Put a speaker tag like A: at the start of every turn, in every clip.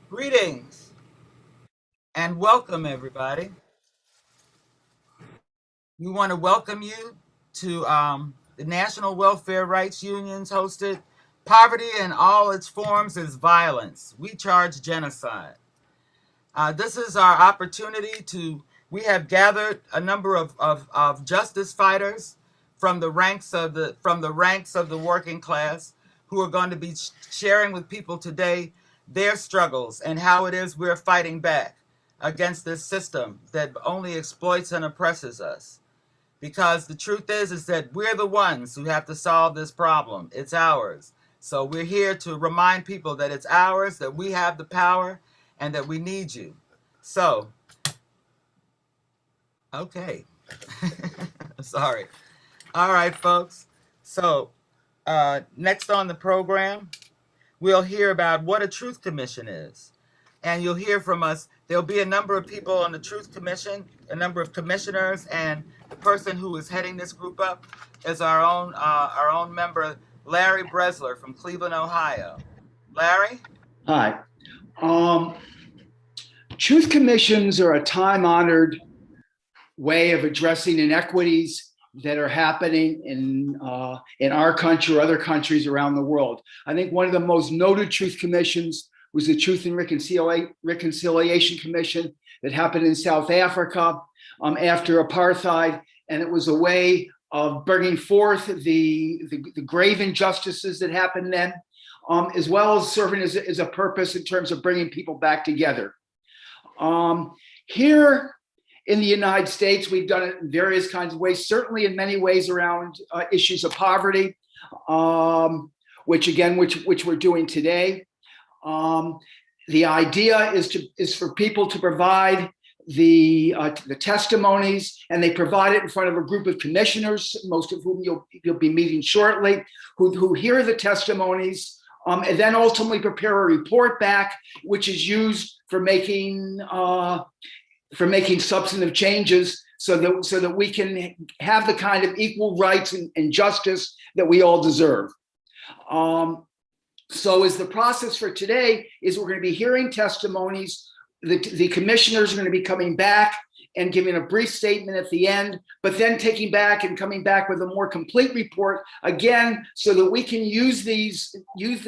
A: Greetings and welcome, everybody. We want to welcome you to the National Welfare Rights Union's hosted Poverty in All Its Forms is Violence. We charge genocide. This is our opportunity we have gathered a number of justice fighters from the ranks of the working class who are going to be sharing with people today their struggles and how it is we're fighting back against this system that only exploits and oppresses us. Because the truth is that we're the ones who have to solve this problem. It's ours. So we're here to remind people that it's ours, that we have the power, and that we need you. So, okay. Sorry. All right, folks. So, next on the program, we'll hear about what a truth commission is. And you'll hear from us. There'll be a number of people on the Truth Commission, a number of commissioners, and the person who is heading this group up is our own member, Larry Bresler from Cleveland, Ohio. Larry?
B: Hi. Um, Truth commissions are a time-honored way of addressing inequities that are happening in our country or other countries around the world. I think one of the most noted truth commissions was the Truth and Reconciliation Commission that happened in South Africa after apartheid, and it was a way of bringing forth the grave injustices that happened then, as well as serving as a purpose in terms of bringing people back together. Here in the United States, we've done it in various kinds of ways, certainly in many ways around issues of poverty, which we're doing today. The idea is for people to provide the testimonies, and they provide it in front of a group of commissioners, most of whom you'll be meeting shortly, who hear the testimonies, and then ultimately prepare a report back, which is used for making substantive changes, so that we can have the kind of equal rights and justice that we all deserve. So as the process for today is, we're going to be hearing testimonies. The commissioners are going to be coming back and giving a brief statement at the end, but then coming back with a more complete report again, so that we can use the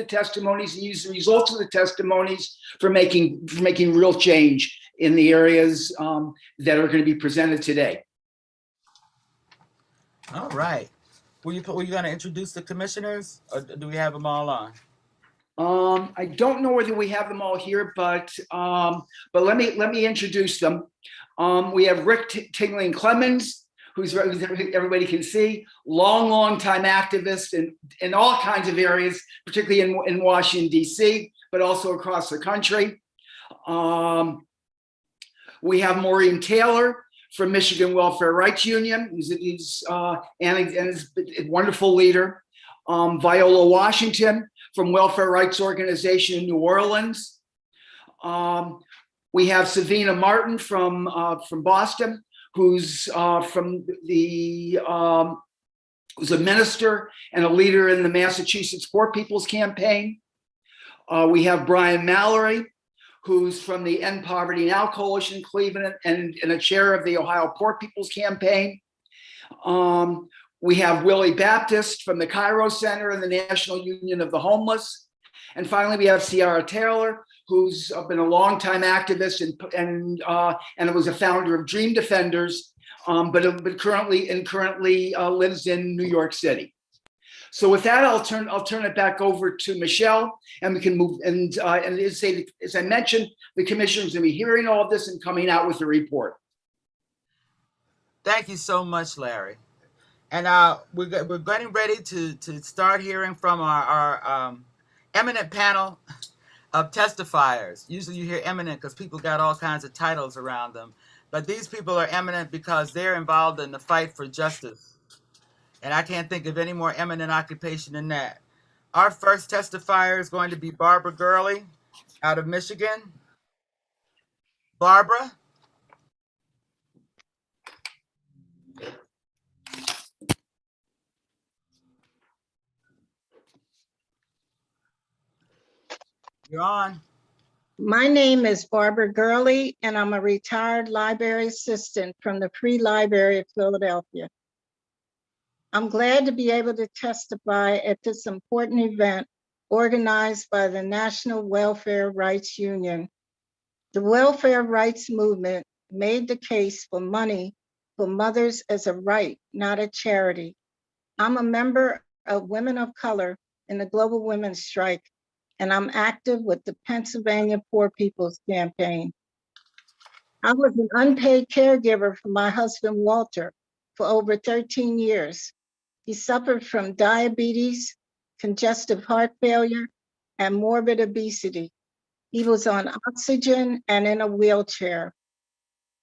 B: testimonies and use the results of the testimonies for making real change in the areas that are going to be presented today.
A: All right. Were you going to introduce the commissioners, or do we have them all on?
B: I don't know whether we have them all here, but let me introduce them. We have Rick Tingling Clemens, who's everybody can see, long time activist in all kinds of areas, particularly in Washington, D.C., but also across the country. We have Maureen Taylor from Michigan Welfare Rights Union, who's a wonderful leader. Viola Washington from Welfare Rights Organization in New Orleans. We have Savina Martin from Boston, who's who's a minister and a leader in the Massachusetts Poor People's Campaign. We have Brian Mallory, who's from the End Poverty Now Coalition in Cleveland and a chair of the Ohio Poor People's Campaign. We have Willie Baptist from the Cairo Center and the National Union of the Homeless. And finally, we have Ciara Taylor, who's been a longtime activist and was a founder of Dream Defenders, but currently lives in New York City. So with that, I'll turn it back over to Michelle, and we can move. And as I mentioned, the commissioners will be hearing all of this and coming out with a report.
A: Thank you so much, Larry. And we're getting ready to start hearing from our eminent panel of testifiers. Usually you hear eminent because people got all kinds of titles around them. But these people are eminent because they're involved in the fight for justice. And I can't think of any more eminent occupation than that. Our first testifier is going to be Barbara Gurley out of Michigan. Barbara? You're on.
C: My name is Barbara Gurley, and I'm a retired library assistant from the Free Library of Philadelphia. I'm glad to be able to testify at this important event organized by the National Welfare Rights Union. The welfare rights movement made the case for money for mothers as a right, not a charity. I'm a member of Women of Color in the Global Women's Strike, and I'm active with the Pennsylvania Poor People's Campaign. I was an unpaid caregiver for my husband, Walter, for over 13 years. He suffered from diabetes, congestive heart failure, and morbid obesity. He was on oxygen and in a wheelchair.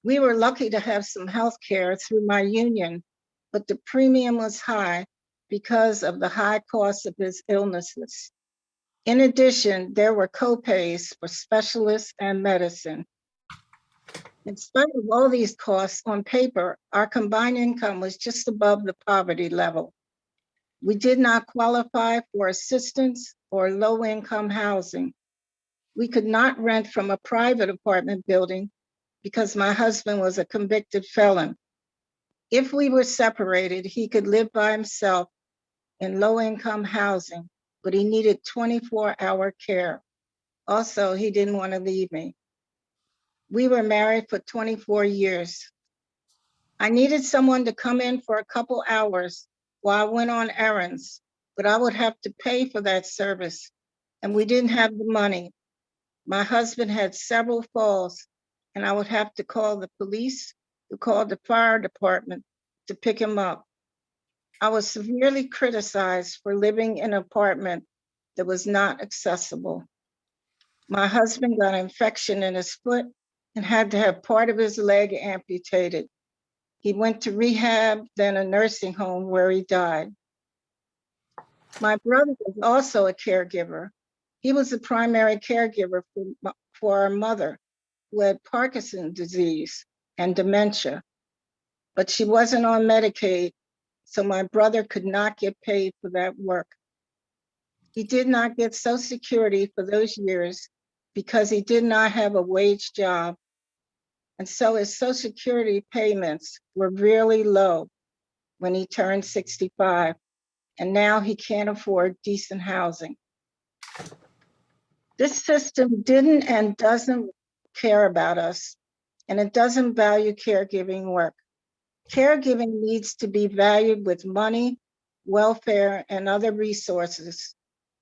C: We were lucky to have some health care through my union, but the premium was high because of the high cost of his illnesses. In addition, there were copays for specialists and medicine. In spite of all these costs, on paper, our combined income was just above the poverty level. We did not qualify for assistance or low-income housing. We could not rent from a private apartment building because my husband was a convicted felon. If we were separated, he could live by himself in low-income housing, but he needed 24-hour care. Also, he didn't want to leave me. We were married for 24 years. I needed someone to come in for a couple hours while I went on errands, but I would have to pay for that service, and we didn't have the money. My husband had several falls, and I would have to call the police, to call the fire department to pick him up. I was severely criticized for living in an apartment that was not accessible. My husband got an infection in his foot and had to have part of his leg amputated. He went to rehab, then a nursing home where he died. My brother was also a caregiver. He was the primary caregiver for our mother, who had Parkinson's disease and dementia, but she wasn't on Medicaid, so my brother could not get paid for that work. He did not get Social Security for those years because he did not have a wage job, and so his Social Security payments were really low when he turned 65, and now he can't afford decent housing. This system didn't and doesn't care about us, and it doesn't value caregiving work. Caregiving needs to be valued with money, welfare, and other resources,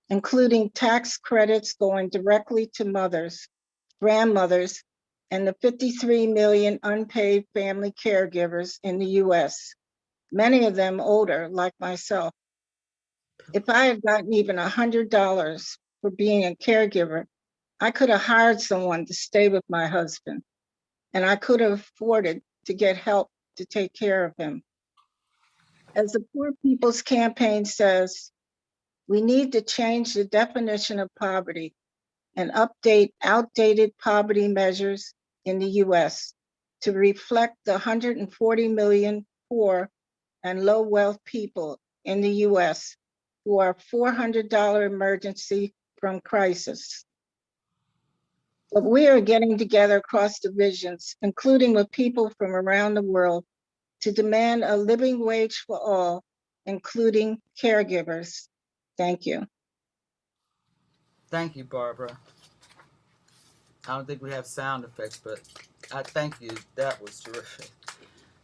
C: including tax credits going directly to mothers, grandmothers, and the 53 million unpaid family caregivers in the US, many of them older, like myself. If I had gotten even $100 for being a caregiver, I could have hired someone to stay with my husband, and I could have afforded to get help to take care of him. As the Poor People's Campaign says, we need to change the definition of poverty and update outdated poverty measures in the US to reflect the 140 million poor and low wealth people in the US who are $400 emergency from crisis. But we are getting together across divisions, including with people from around the world, to demand a living wage for all, including caregivers. Thank you.
A: Thank you, Barbara. I don't think we have sound effects, but I thank you. That was terrific.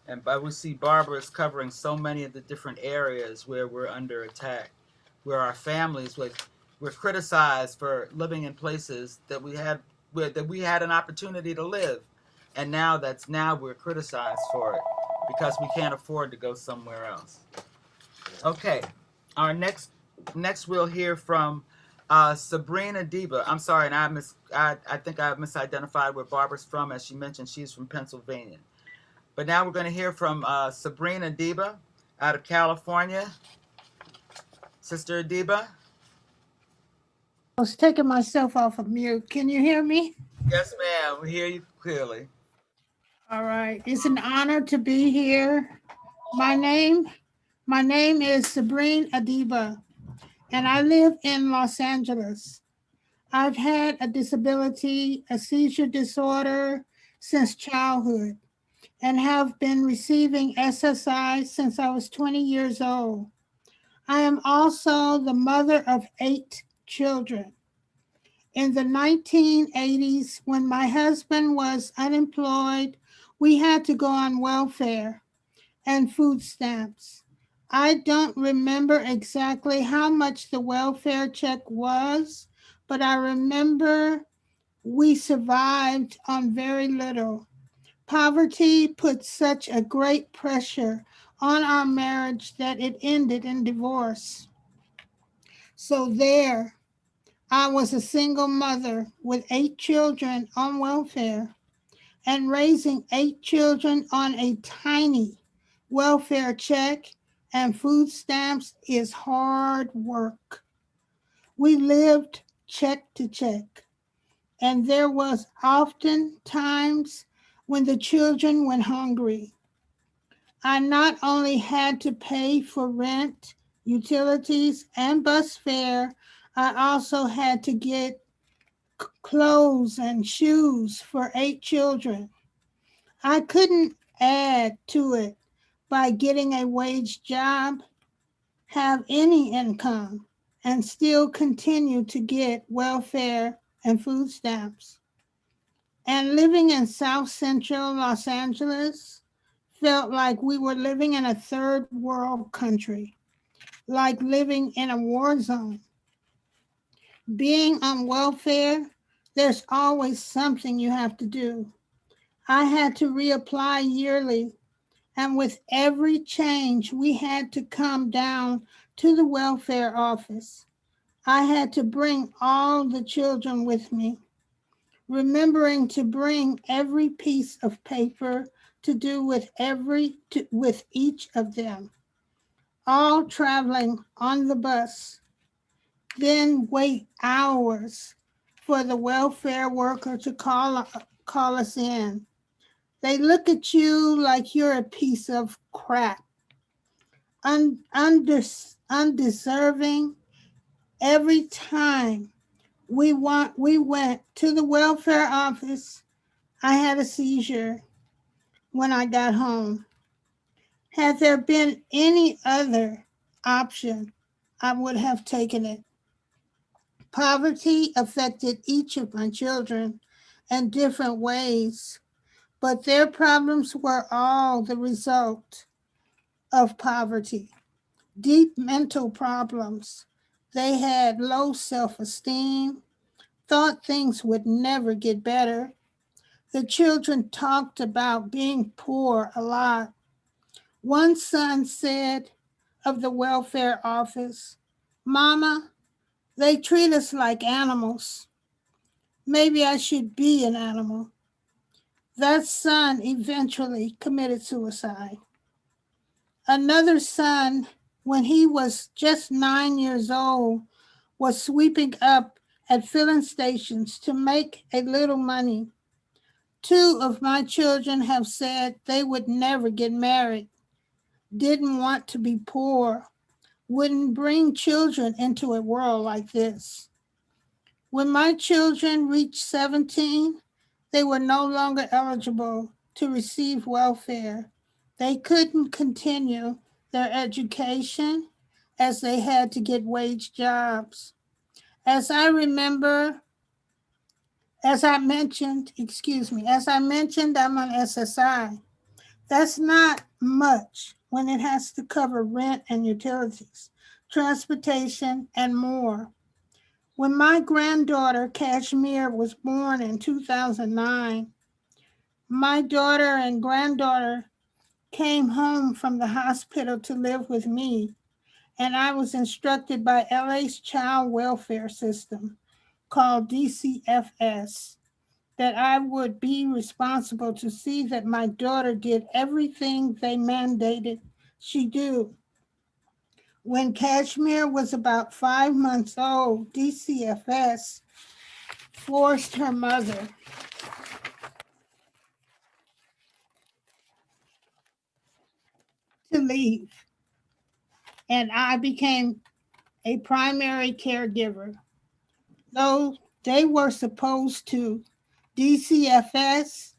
A: And but we see Barbara is covering so many of the different areas where we're under attack, where our families were criticized for living in places that we had an opportunity to live, and now we're criticized for it because we can't afford to go somewhere else. Okay, our next we'll hear from Sabrina Deba. I'm sorry, and I think I misidentified where Barbara's from. As she mentioned, she's from Pennsylvania. But now we're going to hear from Sabrina Deba out of California. Sister Deba?
D: I was taking myself off of mute. Can you hear me?
A: Yes, ma'am. We hear you clearly.
D: All right. It's an honor to be here. My name is Sabrina Adiba, and I live in Los Angeles. I've had a disability, a seizure disorder since childhood, and have been receiving SSI since I was 20 years old. I am also the mother of 8 children. In the 1980s, when my husband was unemployed, we had to go on welfare and food stamps. I don't remember exactly how much the welfare check was, but I remember we survived on very little. Poverty put such a great pressure on our marriage that it ended in divorce. So there, I was a single mother with 8 children on welfare, and raising 8 children on a tiny welfare check and food stamps is hard work. We lived check to check, and there was often times when the children went hungry. I not only had to pay for rent, utilities, and bus fare, I also had to get clothes and shoes for 8 children. I couldn't add to it by getting a wage job, have any income, and still continue to get welfare and food stamps. And living in South Central Los Angeles felt like we were living in a third world country, like living in a war zone. Being on welfare, there's always something you have to do. I had to reapply yearly, and with every change, we had to come down to the welfare office. I had to bring all the children with me, remembering to bring every piece of paper to do with each of them, all traveling on the bus, then wait hours for the welfare worker to call us in. They look at you like you're a piece of crap, undeserving. Every time we went to the welfare office, I had a seizure when I got home. Had there been any other option, I would have taken it. Poverty affected each of my children in different ways, but their problems were all the result of poverty. Deep mental problems. They had low self esteem, thought things would never get better. The children talked about being poor a lot. One son said of the welfare office, "Mama, they treat us like animals. Maybe I should be an animal." That son eventually committed suicide. Another son, when he was just 9 years old, was sweeping up at filling stations to make a little money. Two of my children have said they would never get married, didn't want to be poor, wouldn't bring children into a world like this. When my children reached 17, they were no longer eligible to receive welfare. They couldn't continue their education as they had to get wage jobs. As I remember, as I mentioned, I'm on SSI. That's not much when it has to cover rent and utilities, transportation, and more. When my granddaughter, Kashmir, was born in 2009, my daughter and granddaughter came home from the hospital to live with me, and I was instructed by LA's child welfare system called DCFS that I would be responsible to see that my daughter did everything they mandated she do. When Kashmir was about 5 months old, DCFS forced her mother to leave, and I became a primary caregiver. Though they were supposed to. DCFS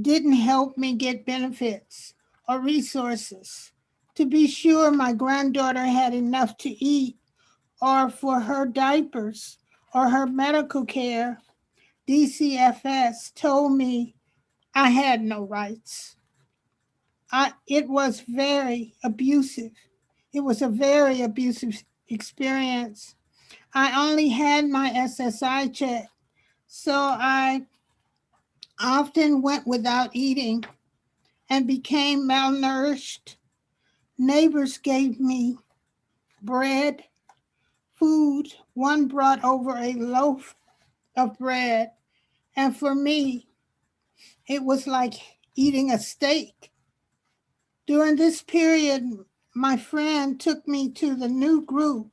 D: didn't help me get benefits or resources to be sure my granddaughter had enough to eat or for her diapers or her medical care. DCFS told me I had no rights. It was very abusive. It was a very abusive experience. I only had my SSI check, so I often went without eating and became malnourished. Neighbors gave me bread, food. One brought over a loaf of bread, and for me, it was like eating a steak. During this period, my friend took me to the new group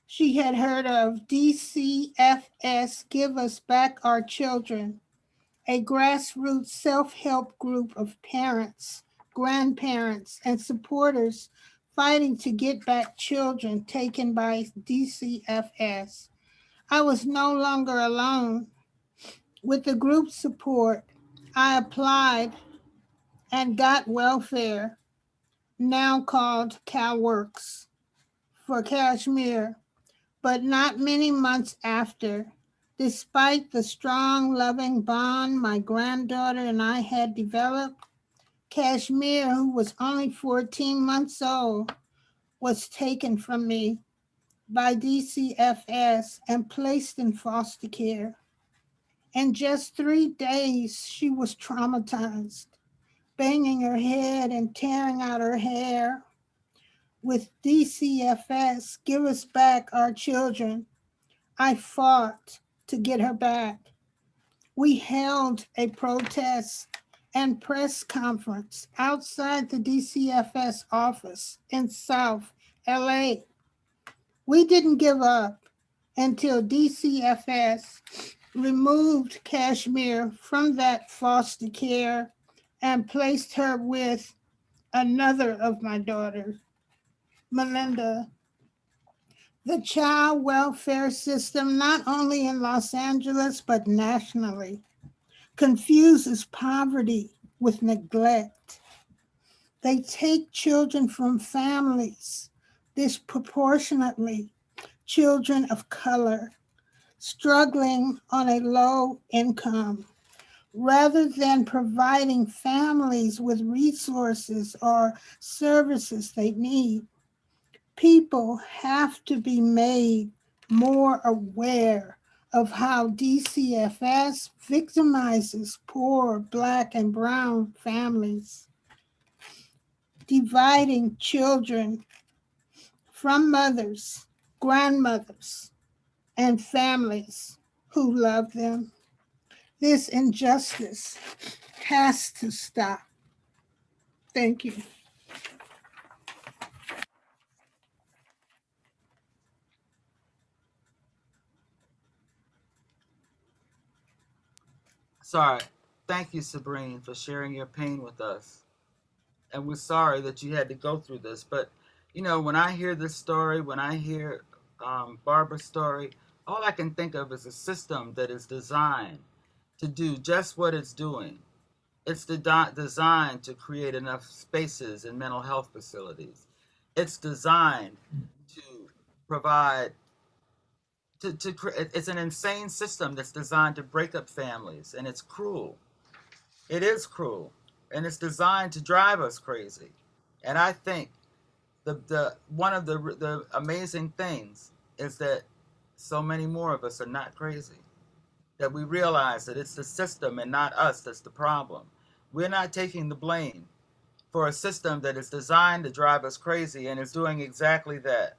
D: she had heard of, DCFS, Give Us Back Our Children, a grassroots self-help group of parents, grandparents, and supporters fighting to get back children taken by DCFS. I was no longer alone. With the group's support, I applied and got welfare, now called CalWorks, for Kashmir. But not many months after, despite the strong, loving bond my granddaughter and I had developed, Kashmir, who was only 14 months old, was taken from me by DCFS and placed in foster care. In just 3 days, she was traumatized, banging her head and tearing out her hair. With DCFS, Give Us Back Our Children, I fought to get her back. We held a protest and press conference outside the DCFS office in South LA. We didn't give up until DCFS removed Kashmir from that foster care and placed her with another of my daughters, Melinda. The child welfare system, not only in Los Angeles, but nationally, confuses poverty with neglect. They take children from families disproportionately, children of color, struggling on a low income, rather than providing families with resources or services they need. People have to be made more aware of how DCFS victimizes poor Black and Brown families, dividing children from mothers, grandmothers, and families who love them. This injustice has to stop. Thank you.
A: Sorry. Thank you, Sabrine, for sharing your pain with us. And we're sorry that you had to go through this. But, when I hear this story, when I hear Barbara's story, all I can think of is a system that is designed to do just what it's doing. It's designed to create enough spaces in mental health facilities. It's designed to provide it's an insane system that's designed to break up families, and it's cruel. It is cruel, and it's designed to drive us crazy. And I think the one of the amazing things is that so many more of us are not crazy. That we realize that it's the system and not us that's the problem. We're not taking the blame for a system that is designed to drive us crazy and is doing exactly that.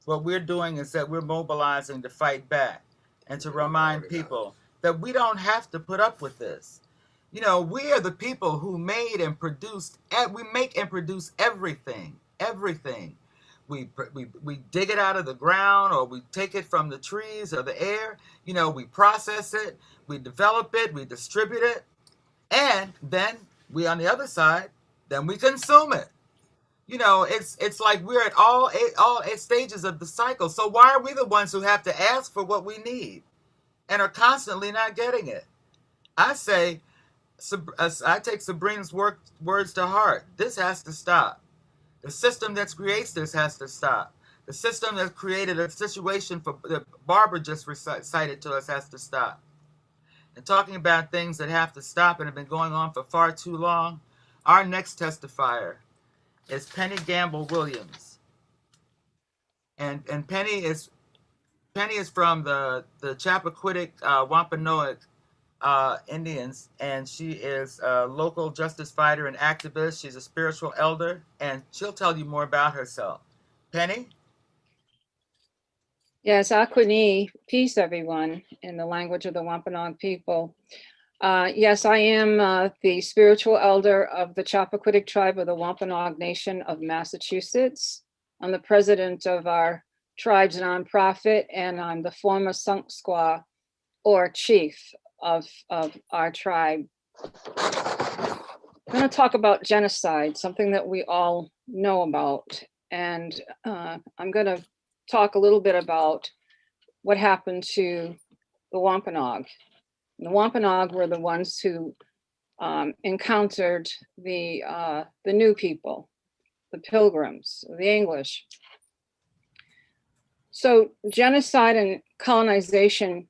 A: What we're doing is that we're mobilizing to fight back and to remind people that we don't have to put up with this. We are the people who made and produced, we make and produce everything, everything. We dig it out of the ground, or we take it from the trees or the air. We process it, we develop it, we distribute it, and then we, on the other side, then we consume it. It's like we're at all eight stages of the cycle. So why are we the ones who have to ask for what we need? and are constantly not getting it. I say, I take Sabrina's words to heart. This has to stop. The system that creates this has to stop. The system that created a situation for that Barbara just recited to us has to stop. And talking about things that have to stop and have been going on for far too long, our next testifier is Penny Gamble Williams. And Penny is from the Chappaquiddick Wampanoag Indians, and she is a local justice fighter and activist. She's a spiritual elder, and she'll tell you more about herself. Penny?
E: Yes, Akwini, peace, everyone, in the language of the Wampanoag people. Yes, I am the spiritual elder of the Chappaquiddick tribe of the Wampanoag Nation of Massachusetts. I'm the president of our tribe's nonprofit, and I'm the former Sunk Squaw, or chief of our tribe. I'm going to talk about genocide, something that we all know about. And I'm going to talk a little bit about what happened to the Wampanoag. The Wampanoag were the ones who encountered the new people, the Pilgrims, the English. So genocide and colonization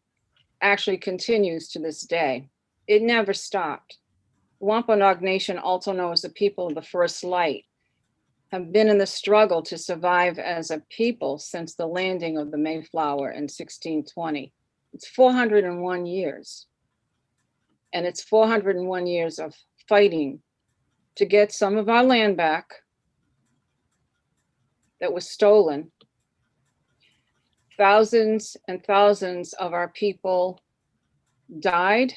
E: actually continues to this day. It never stopped. The Wampanoag Nation, also known as the people of the first light, have been in the struggle to survive as a people since the landing of the Mayflower in 1620. It's 401 years. And it's 401 years of fighting to get some of our land back that was stolen. Thousands and thousands of our people died.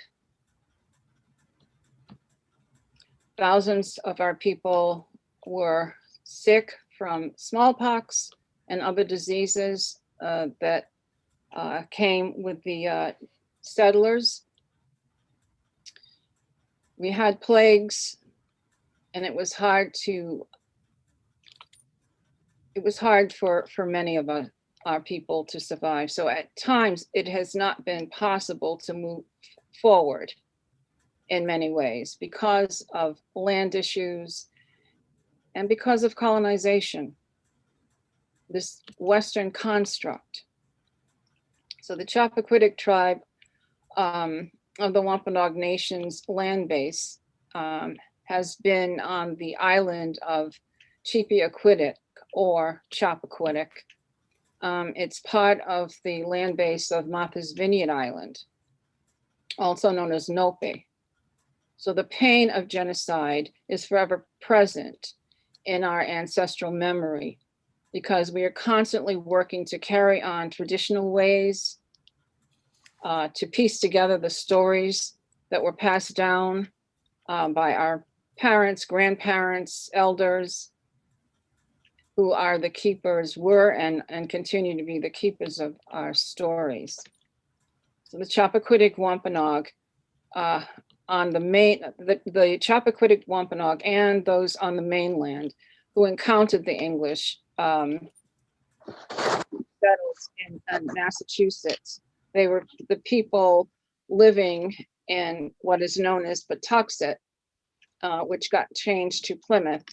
E: Thousands of our people were sick from smallpox and other diseases that came with the settlers. We had plagues, and it was hard for many of our people to survive. So at times it has not been possible to move forward in many ways because of land issues and because of colonization, this Western construct. So the Chappaquiddick tribe of the Wampanoag Nation's land base has been on the island of Chepeaquiddick or Chappaquiddick. It's part of the land base of Martha's Vineyard Island, also known as Nope. So the pain of genocide is forever present in our ancestral memory because we are constantly working to carry on traditional ways, to piece together the stories that were passed down by our parents, grandparents, elders, who are the keepers, were and continue to be the keepers of our stories. So the Chappaquiddick Wampanoag on the Chappaquiddick Wampanoag and those on the mainland who encountered the English settled in Massachusetts. They were the people living in what is known as Patuxet, which got changed to Plymouth,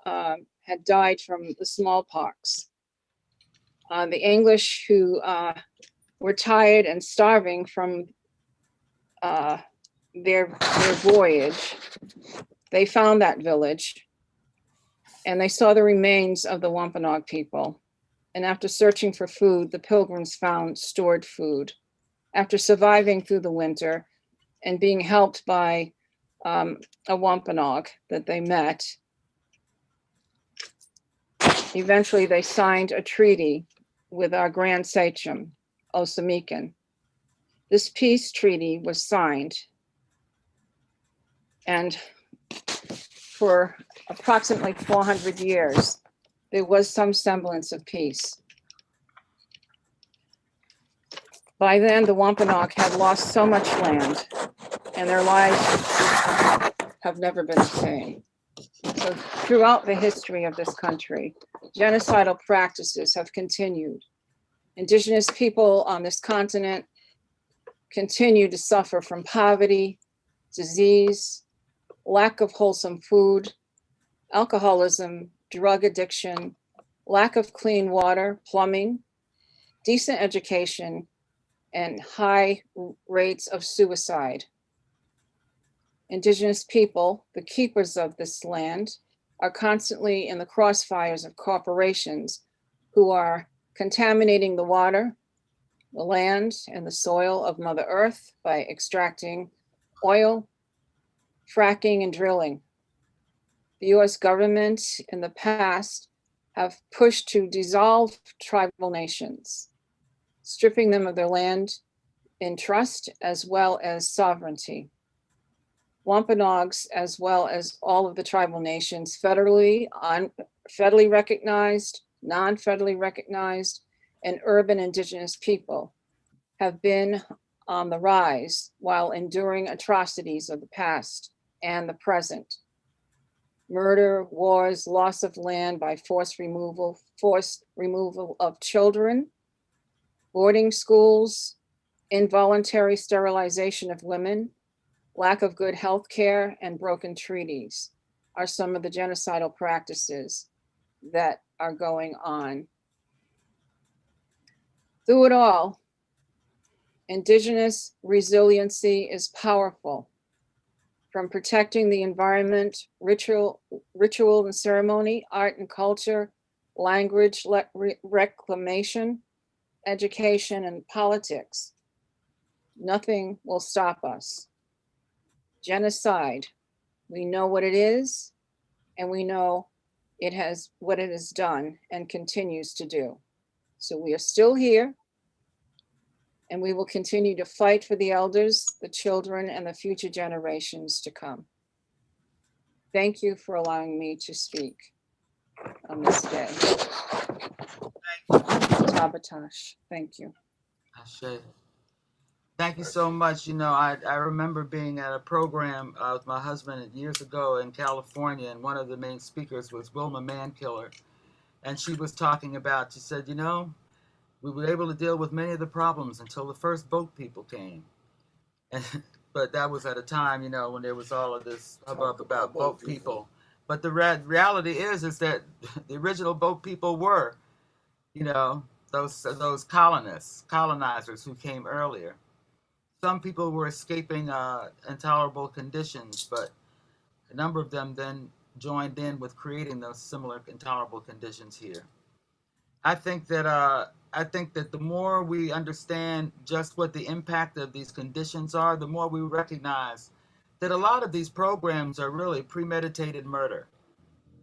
E: had died from the smallpox. The English who were tired and starving from their voyage, they found that village and they saw the remains of the Wampanoag people. And after searching for food, the Pilgrims found stored food. After surviving through the winter and being helped by a Wampanoag that they met, eventually they signed a treaty with our Grand Sachem, Osamekan. This peace treaty was signed, and for approximately 400 years, there was some semblance of peace. By then, the Wampanoag had lost so much land, and their lives have never been the same. So throughout the history of this country, genocidal practices have continued. Indigenous people on this continent continue to suffer from poverty, disease, lack of wholesome food, alcoholism, drug addiction, lack of clean water, plumbing, decent education, and high rates of suicide. Indigenous people, the keepers of this land, are constantly in the crossfires of corporations who are contaminating the water, the land, and the soil of Mother Earth by extracting oil, fracking, and drilling. The US government in the past have pushed to dissolve tribal nations, stripping them of their land in trust as well as sovereignty. Wampanoags, as well as all of the tribal nations, federally recognized, non-federally recognized, and urban indigenous people have been on the rise while enduring atrocities of the past and the present. Murder, wars, loss of land by forced removal of children, boarding schools, involuntary sterilization of women, lack of good health care, and broken treaties are some of the genocidal practices that are going on. Through it all, Indigenous resiliency is powerful. From protecting the environment, ritual and ceremony, art and culture, language, reclamation, education, and politics, nothing will stop us. Genocide, we know what it is, and we know it has what it has done and continues to do. So we are still here, and we will continue to fight for the elders, the children, and the future generations to come. Thank you for allowing me to speak on this day. Tabatash, thank you.
A: Ashe. Thank you so much. You know, I remember being at a program with my husband years ago in California, and one of the main speakers was Wilma Mankiller. And she was talking about, she said, you know, we were able to deal with many of the problems until the first boat people came. But that was at a time, you know, when there was all of this hubbub about boat people. But the reality is that the original boat people were, you know, those colonizers who came earlier. Some people were escaping intolerable conditions, but a number of them then joined in with creating those similar intolerable conditions here. I think that the more we understand just what the impact of these conditions are, the more we recognize that a lot of these programs are really premeditated murder,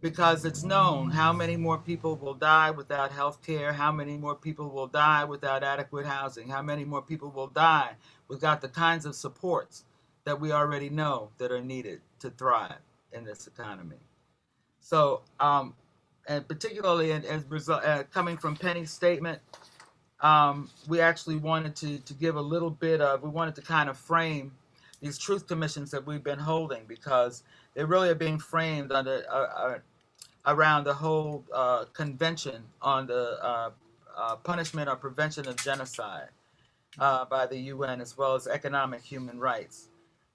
A: because it's known how many more people will die without health care, how many more people will die without adequate housing, how many more people will die without the kinds of supports that we already know that are needed to thrive in this economy. So, and particularly as coming from Penny's statement, we actually wanted to give a little bit of, we wanted to kind of frame these truth commissions that we've been holding, because they really are being framed under around the whole convention on the punishment or prevention of genocide by the UN, as well as economic human rights.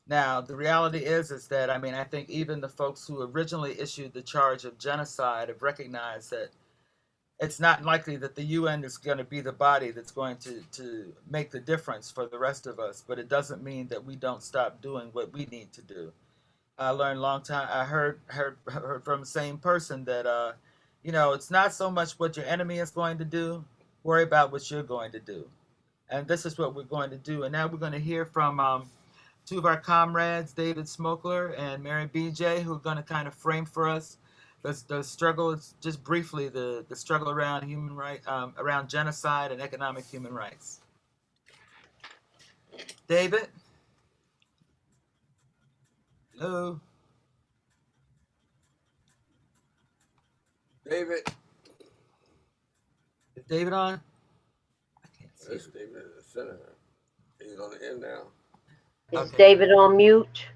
A: Now, the reality is that, I mean, I think even the folks who originally issued the charge of genocide have recognized that it's not likely that the UN is going to be the body that's going to make the difference for the rest of us, but it doesn't mean that we don't stop doing what we need to do. I learned a long time, I heard from the same person that, you know, it's not so much what your enemy is going to do, worry about what you're going to do. And this is what we're going to do. And now we're going to hear from two of our comrades, David Smokler and Mary BJ, who are going to kind of frame for us the struggle, just briefly, the struggle around human right, around genocide and economic human rights. David? Hello?
F: David.
A: Is David on? I can't see.
F: That's David in the center. He's on the end now.
G: Is
A: Okay.
G: David on mute?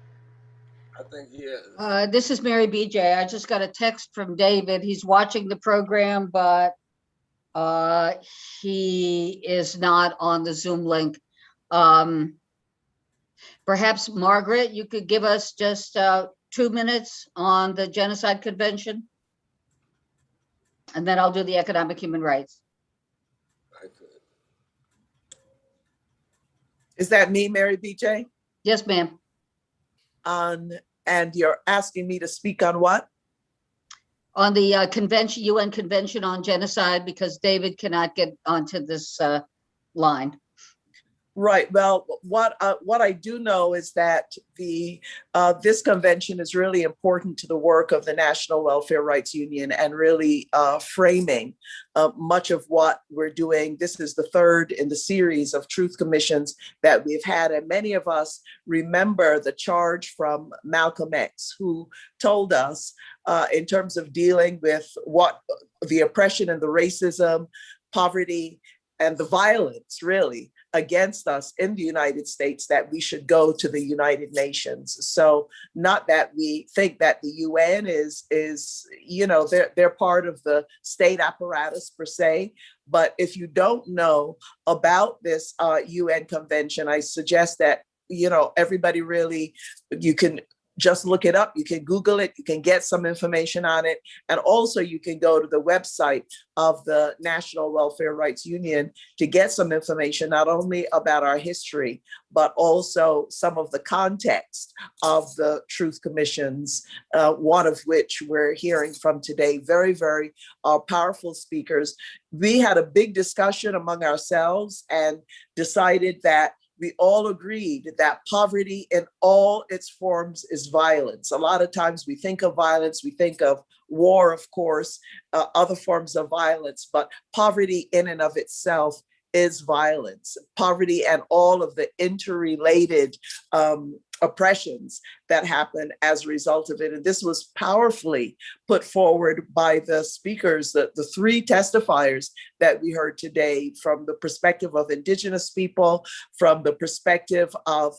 F: I think he is.
H: This is Mary BJ. I just got a text from David. He's watching the program, but he is not on the Zoom link. Perhaps Margaret, you could give us just 2 minutes on the Genocide Convention? And then I'll do the economic human rights.
F: I could.
I: Is that me, Mary BJ?
H: Yes, ma'am.
I: And you're asking me to speak on what?
H: On the convention, UN Convention on Genocide, because David cannot get onto this line.
I: Right. Well, what I do know is that this convention is really important to the work of the National Welfare Rights Union and really framing much of what we're doing. This is the third in the series of truth commissions that we've had, and many of us remember the charge from Malcolm X, who told us in terms of dealing with what the oppression and the racism, poverty, and the violence really against us in the United States, that we should go to the United Nations. So not that we think that the UN is they're part of the state apparatus per se, but if you don't know about this UN convention, I suggest that everybody really, you can just look it up. You can Google it. You can get some information on it. And also you can go to the website of the National Welfare Rights Union to get some information, not only about our history, but also some of the context of the truth commissions, one of which we're hearing from today. Very, very powerful speakers. We had a big discussion among ourselves and decided that we all agreed that poverty in all its forms is violence. A lot of times we think of violence, we think of war, of course, other forms of violence, but poverty in and of itself is violence. Poverty and all of the interrelated oppressions that happen as a result of it. And this was powerfully put forward by the speakers, the three testifiers that we heard today, from the perspective of Indigenous people, from the perspective of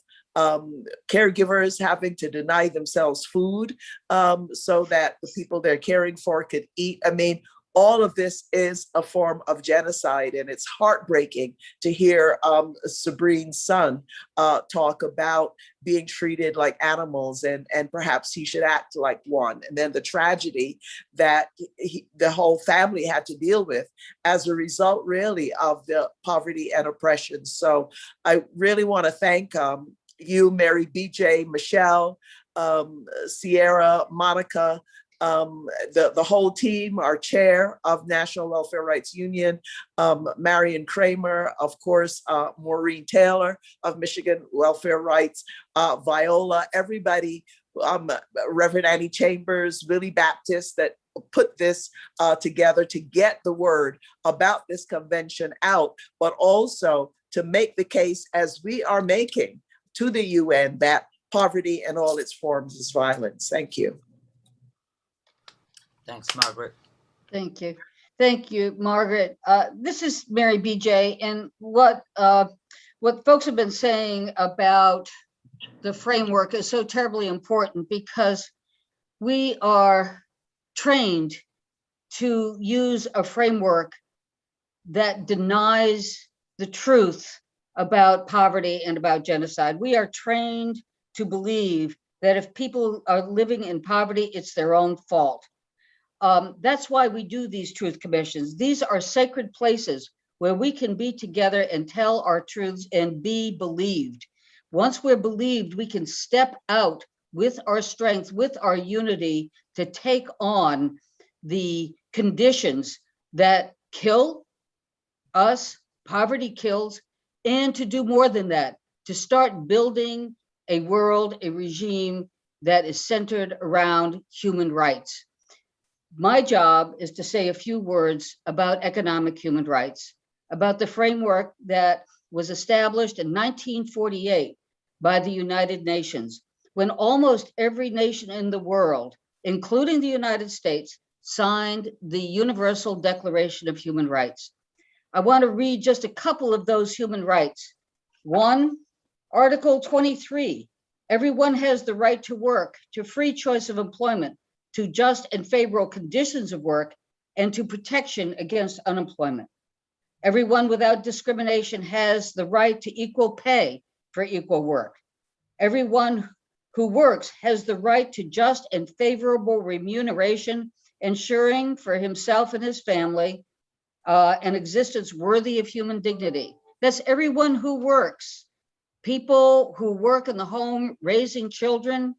I: caregivers having to deny themselves food so that the people they're caring for could eat. I mean, all of this is a form of genocide, and it's heartbreaking to hear Sabrine's son talk about being treated like animals, and perhaps he should act like one. And then the tragedy that the whole family had to deal with as a result, really, of the poverty and oppression. So I really want to thank you, Mary BJ, Michelle, Sierra, Monica, the whole team, our chair of National Welfare Rights Union, Marion Kramer, of course, Maureen Taylor of Michigan Welfare Rights, Viola, everybody, Reverend Annie Chambers, Willie Baptist, that put this together to get the word about this convention out, but also to make the case, as we are making to the UN, that poverty in all its forms is violence. Thank you.
A: Thanks, Margaret.
H: Thank you. Thank you, Margaret. This is Mary BJ, and what folks have been saying about the framework is so terribly important, because we are trained to use a framework that denies the truth about poverty and about genocide. We are trained to believe that if people are living in poverty, it's their own fault. That's why we do these truth commissions. These are sacred places where we can be together and tell our truths and be believed. Once we're believed, we can step out with our strength, with our unity, to take on the conditions that kill us, poverty kills, and to do more than that, to start building a world, a regime that is centered around human rights. My job is to say a few words about economic human rights, about the framework that was established in 1948 by the United Nations, when almost every nation in the world, including the United States, signed the Universal Declaration of Human Rights. I want to read just a couple of those human rights. One, Article 23, everyone has the right to work, to free choice of employment, to just and favorable conditions of work, and to protection against unemployment. Everyone without discrimination has the right to equal pay for equal work. Everyone who works has the right to just and favorable remuneration, ensuring for himself and his family an existence worthy of human dignity. That's everyone who works. People who work in the home raising children,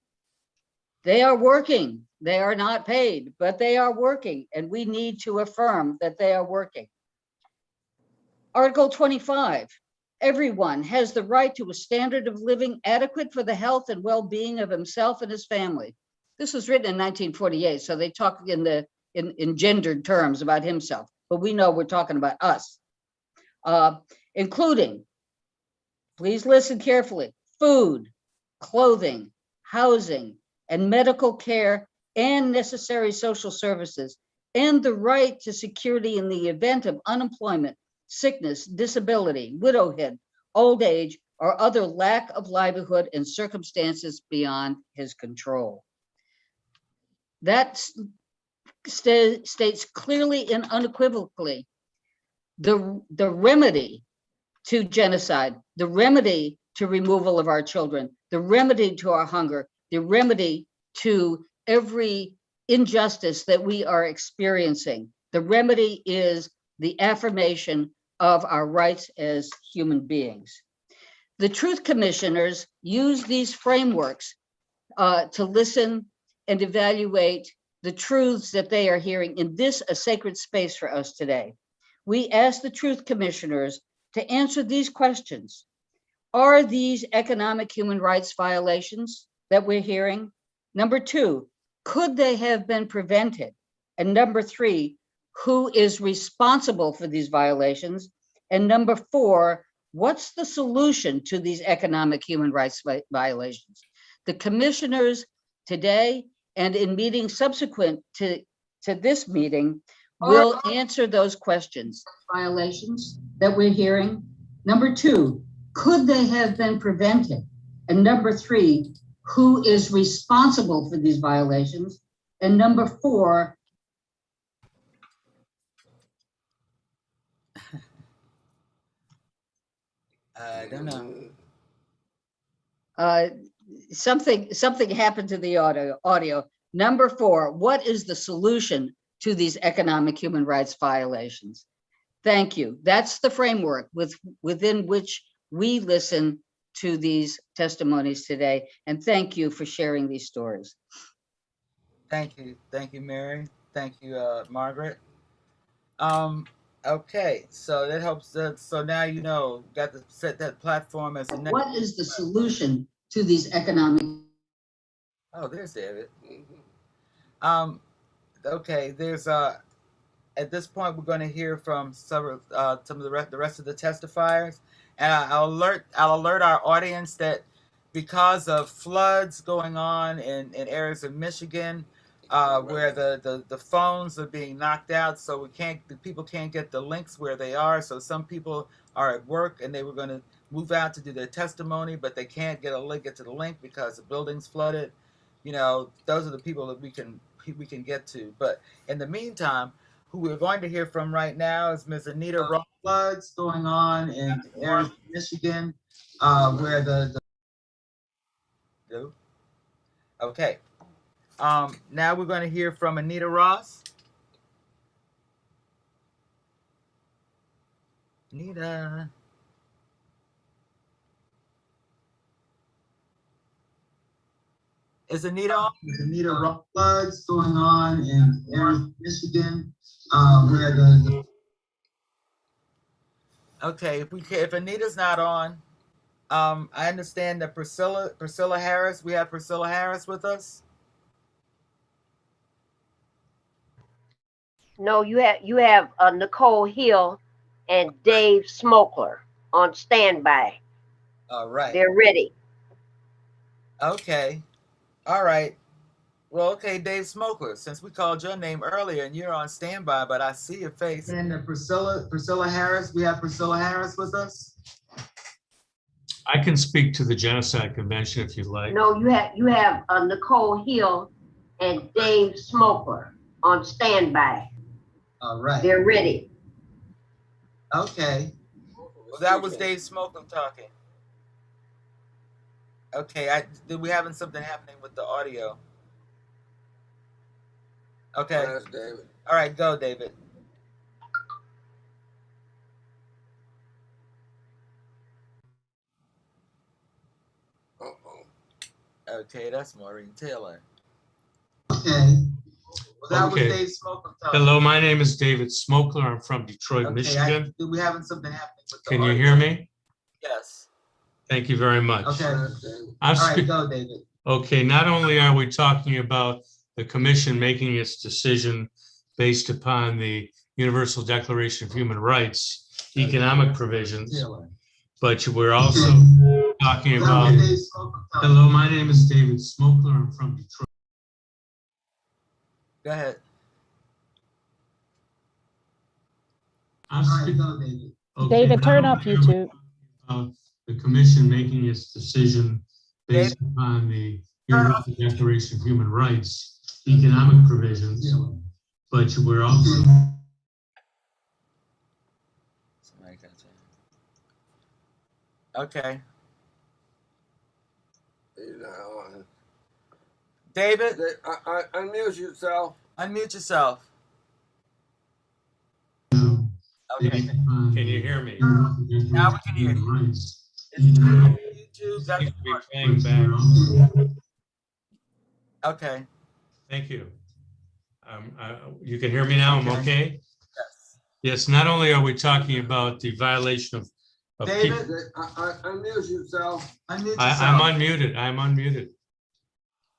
H: they are working. They are not paid, but they are working, and we need to affirm that they are working. Article 25, everyone has the right to a standard of living adequate for the health and well-being of himself and his family. This was written in 1948, so they talk in gendered terms about himself, but we know we're talking about us, including, please listen carefully, food, clothing, housing, and medical care, and necessary social services, and the right to security in the event of unemployment, sickness, disability, widowhood, old age, or other lack of livelihood in circumstances beyond his control. That states clearly and unequivocally the remedy to genocide, the remedy to removal of our children, the remedy to our hunger, the remedy to every injustice that we are experiencing. The remedy is the affirmation of our rights as human beings. The Truth Commissioners use these frameworks to listen and evaluate the truths that they are hearing in this, a sacred space for us today. We ask the Truth Commissioners to answer these questions. Are these economic human rights violations that we're hearing? Number two, could they have been prevented? And number three, who is responsible for these violations? And number four, what's the solution to these economic human rights violations? The commissioners today and in meetings subsequent to this meeting will answer those questions. Violations that we're hearing. Number two, could they have been prevented? And number three, who is responsible for these violations? And number four,
A: I don't know.
H: Something happened to the audio. Number four, what is the solution to these economic human rights violations? Thank you. That's the framework within which we listen to these testimonies today. And thank you for sharing these stories.
A: Thank you, Mary. Thank you, Margaret. Okay, so that helps. So now you know, got to set that platform as the next.
H: What is the solution to these economic?
A: Oh, there's David. Okay, there's at this point we're going to hear from some of the rest of the testifiers, and I'll alert our audience that because of floods going on in areas of Michigan, where the phones are being knocked out, so the people can't get the links where they are. So some people are at work and they were going to move out to do their testimony, but they can't get to the link because the building's flooded. You know, those are the people that we can get to. But in the meantime, who we're going to hear from right now is Ms. Anita Ross. Floods going on in areas of Michigan, where the okay. Now we're going to hear from Anita Ross. Anita. Is Anita on? Anita Ross. Floods going on in areas of Michigan, where the okay, if Anita's not on, I understand that Priscilla Harris. We have Priscilla Harris with us.
G: No, you have Nicole Hill and Dave Smokler on standby.
A: All right.
G: They're ready.
A: Okay. All right. Well, okay, Dave Smokler, since we called your name earlier and you're on standby, but I see your face. And Priscilla Harris, we have Priscilla Harris with us.
J: I can speak to the Genocide Convention if you'd like.
G: No, you have Nicole Hill and Dave Smokler on standby.
A: All right.
G: They're ready.
A: Okay. Well, that was Dave Smokler talking. Okay, we having something happening with the audio. Okay.
F: That's David.
A: All right, go, David.
F: Uh-oh.
A: Okay, that's Maureen Taylor.
J: Okay.
A: Well, that was
J: Okay.
A: Dave Smoker talking.
J: Hello, my name is David Smokler. I'm from Detroit,
A: Okay,
J: Michigan.
A: we having something happening with the
J: Can you
A: audio.
J: hear me?
A: Yes.
J: Thank you very much.
A: Okay.
F: That's David.
J: I'm
A: All right,
J: spe-
A: go, David.
J: Okay, not only are we talking about the commission making its decision based upon the Universal Declaration of Human Rights, economic provisions,
A: Taylor.
J: but we're also talking about, hello, my name is David Smokler. I'm from Detroit.
A: Go ahead.
J: I'm
A: All right,
J: spe-
A: go, David.
J: Okay,
K: David,
J: not
K: turn
J: only
K: off
J: are we
K: YouTube.
J: about the commission making its decision based
A: David?
J: upon the
A: Turn off
J: Universal Declaration of Human Rights, economic provisions, but we're also
A: Somebody got you. Okay.
F: He's not on.
A: David,
F: Unmute yourself.
A: unmute yourself. Okay.
J: Can you hear me?
A: Now we can hear you. It's YouTube. That's
J: Seems to be playing back.
A: okay.
J: Thank you. You can hear me now, I'm okay?
A: Yes.
J: Yes, not only are we talking about the violation of
A: David?
J: people.
F: Unmute yourself.
A: Unmute
J: I'm
A: yourself.
J: unmuted, I'm unmuted.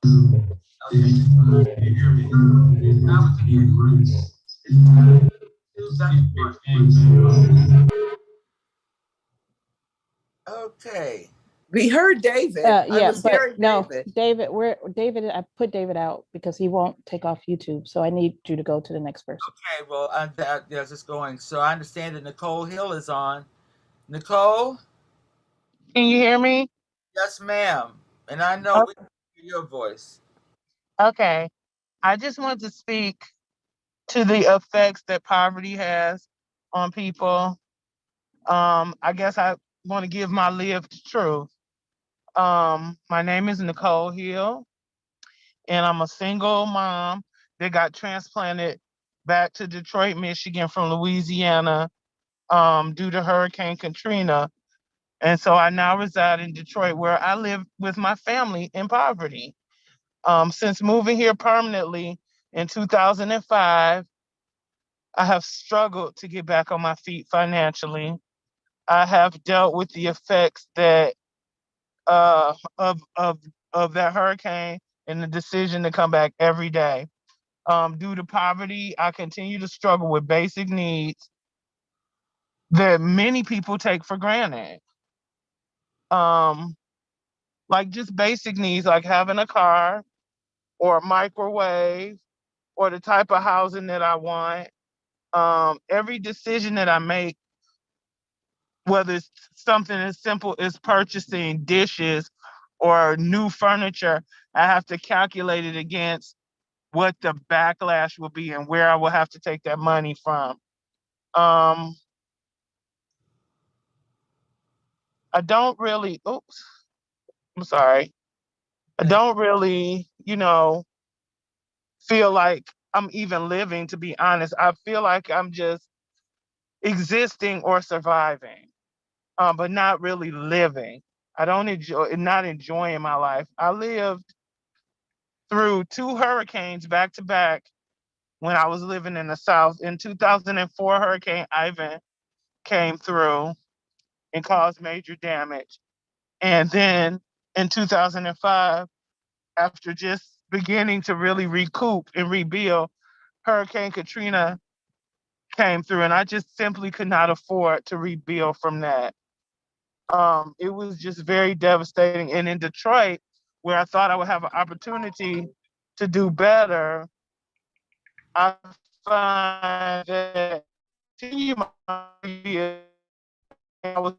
A: Okay.
J: Can you hear me?
A: Now we can hear you. YouTube. That's okay.
I: We heard David. I
K: Yeah,
I: was
K: but
I: hearing
K: no,
I: David.
K: David, I put David out because he won't take off YouTube. So I need you to go to the next person.
A: Okay, well, yeah, just going. So I understand that Nicole Hill is on. Nicole?
L: Can you hear me?
A: Yes, ma'am. And I know we can hear your voice.
L: Okay. I just want to speak to the effects that poverty has on people. I guess I want to give my lived truth. My name is Nicole Hill, and I'm a single mom that got transplanted back to Detroit, Michigan from Louisiana due to Hurricane Katrina. And so I now reside in Detroit, where I live with my family in poverty. Since moving here permanently in 2005, I have struggled to get back on my feet financially. I have dealt with the effects that of that hurricane and the decision to come back every day. Due to poverty, I continue to struggle with basic needs that many people take for granted. Like just basic needs, like having a car or a microwave or the type of housing that I want. Every decision that I make, whether it's something as simple as purchasing dishes or new furniture, I have to calculate it against what the backlash will be and where I will have to take that money from. I don't really, oops, I'm sorry. I don't really, feel like I'm even living, to be honest. I feel like I'm just existing or surviving, but not really living. I don't enjoy, not enjoying my life. I lived through two hurricanes back to back when I was living in the South. In 2004, Hurricane Ivan came through and caused major damage. And then in 2005, after just beginning to really recoup and rebuild, Hurricane Katrina came through, and I just simply could not afford to rebuild from that. It was just very devastating. And in Detroit, where I thought I would have an opportunity to do better, I find that I was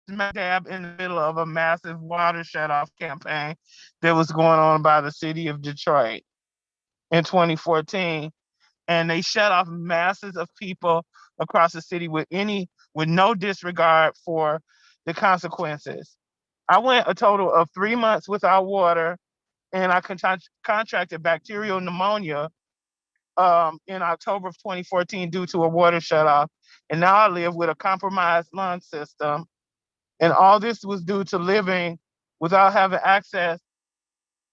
L: smack dab in the middle of a massive water shutoff campaign that was going on by the city of Detroit in 2014. And they shut off masses of people across the city with no disregard for the consequences. I went a total of 3 months without water, and I contracted bacterial pneumonia in October of 2014 due to a water shutoff. And now I live with a compromised lung system. And all this was due to living without having access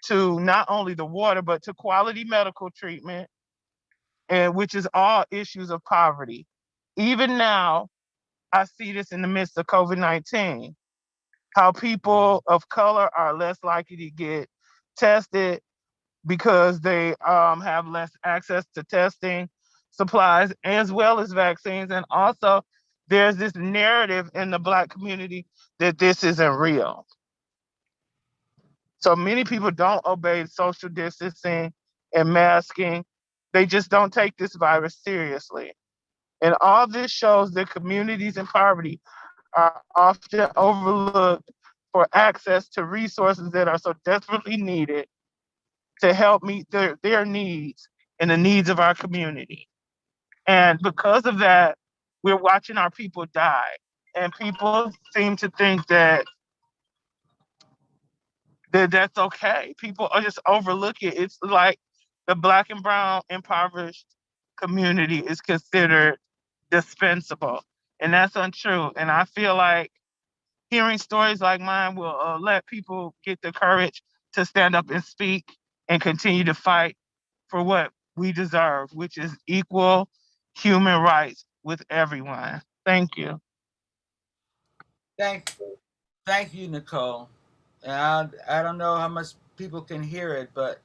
L: to not only the water, but to quality medical treatment, and which is all issues of poverty. Even now, I see this in the midst of COVID-19, how people of color are less likely to get tested because they have less access to testing supplies as well as vaccines. And also, there's this narrative in the Black community that this isn't real. So many people don't obey social distancing and masking. They just don't take this virus seriously. And all this shows that communities in poverty are often overlooked for access to resources that are so desperately needed to help meet their needs and the needs of our community. And because of that, we're watching our people die. And people seem to think that that's okay. People are just overlook it. It's like the Black and brown impoverished community is considered dispensable. And that's untrue. And I feel like hearing stories like mine will let people get the courage to stand up and speak and continue to fight for what we deserve, which is equal human rights with everyone. Thank you.
A: Thank you, Nicole. And I don't know how much people can hear it, but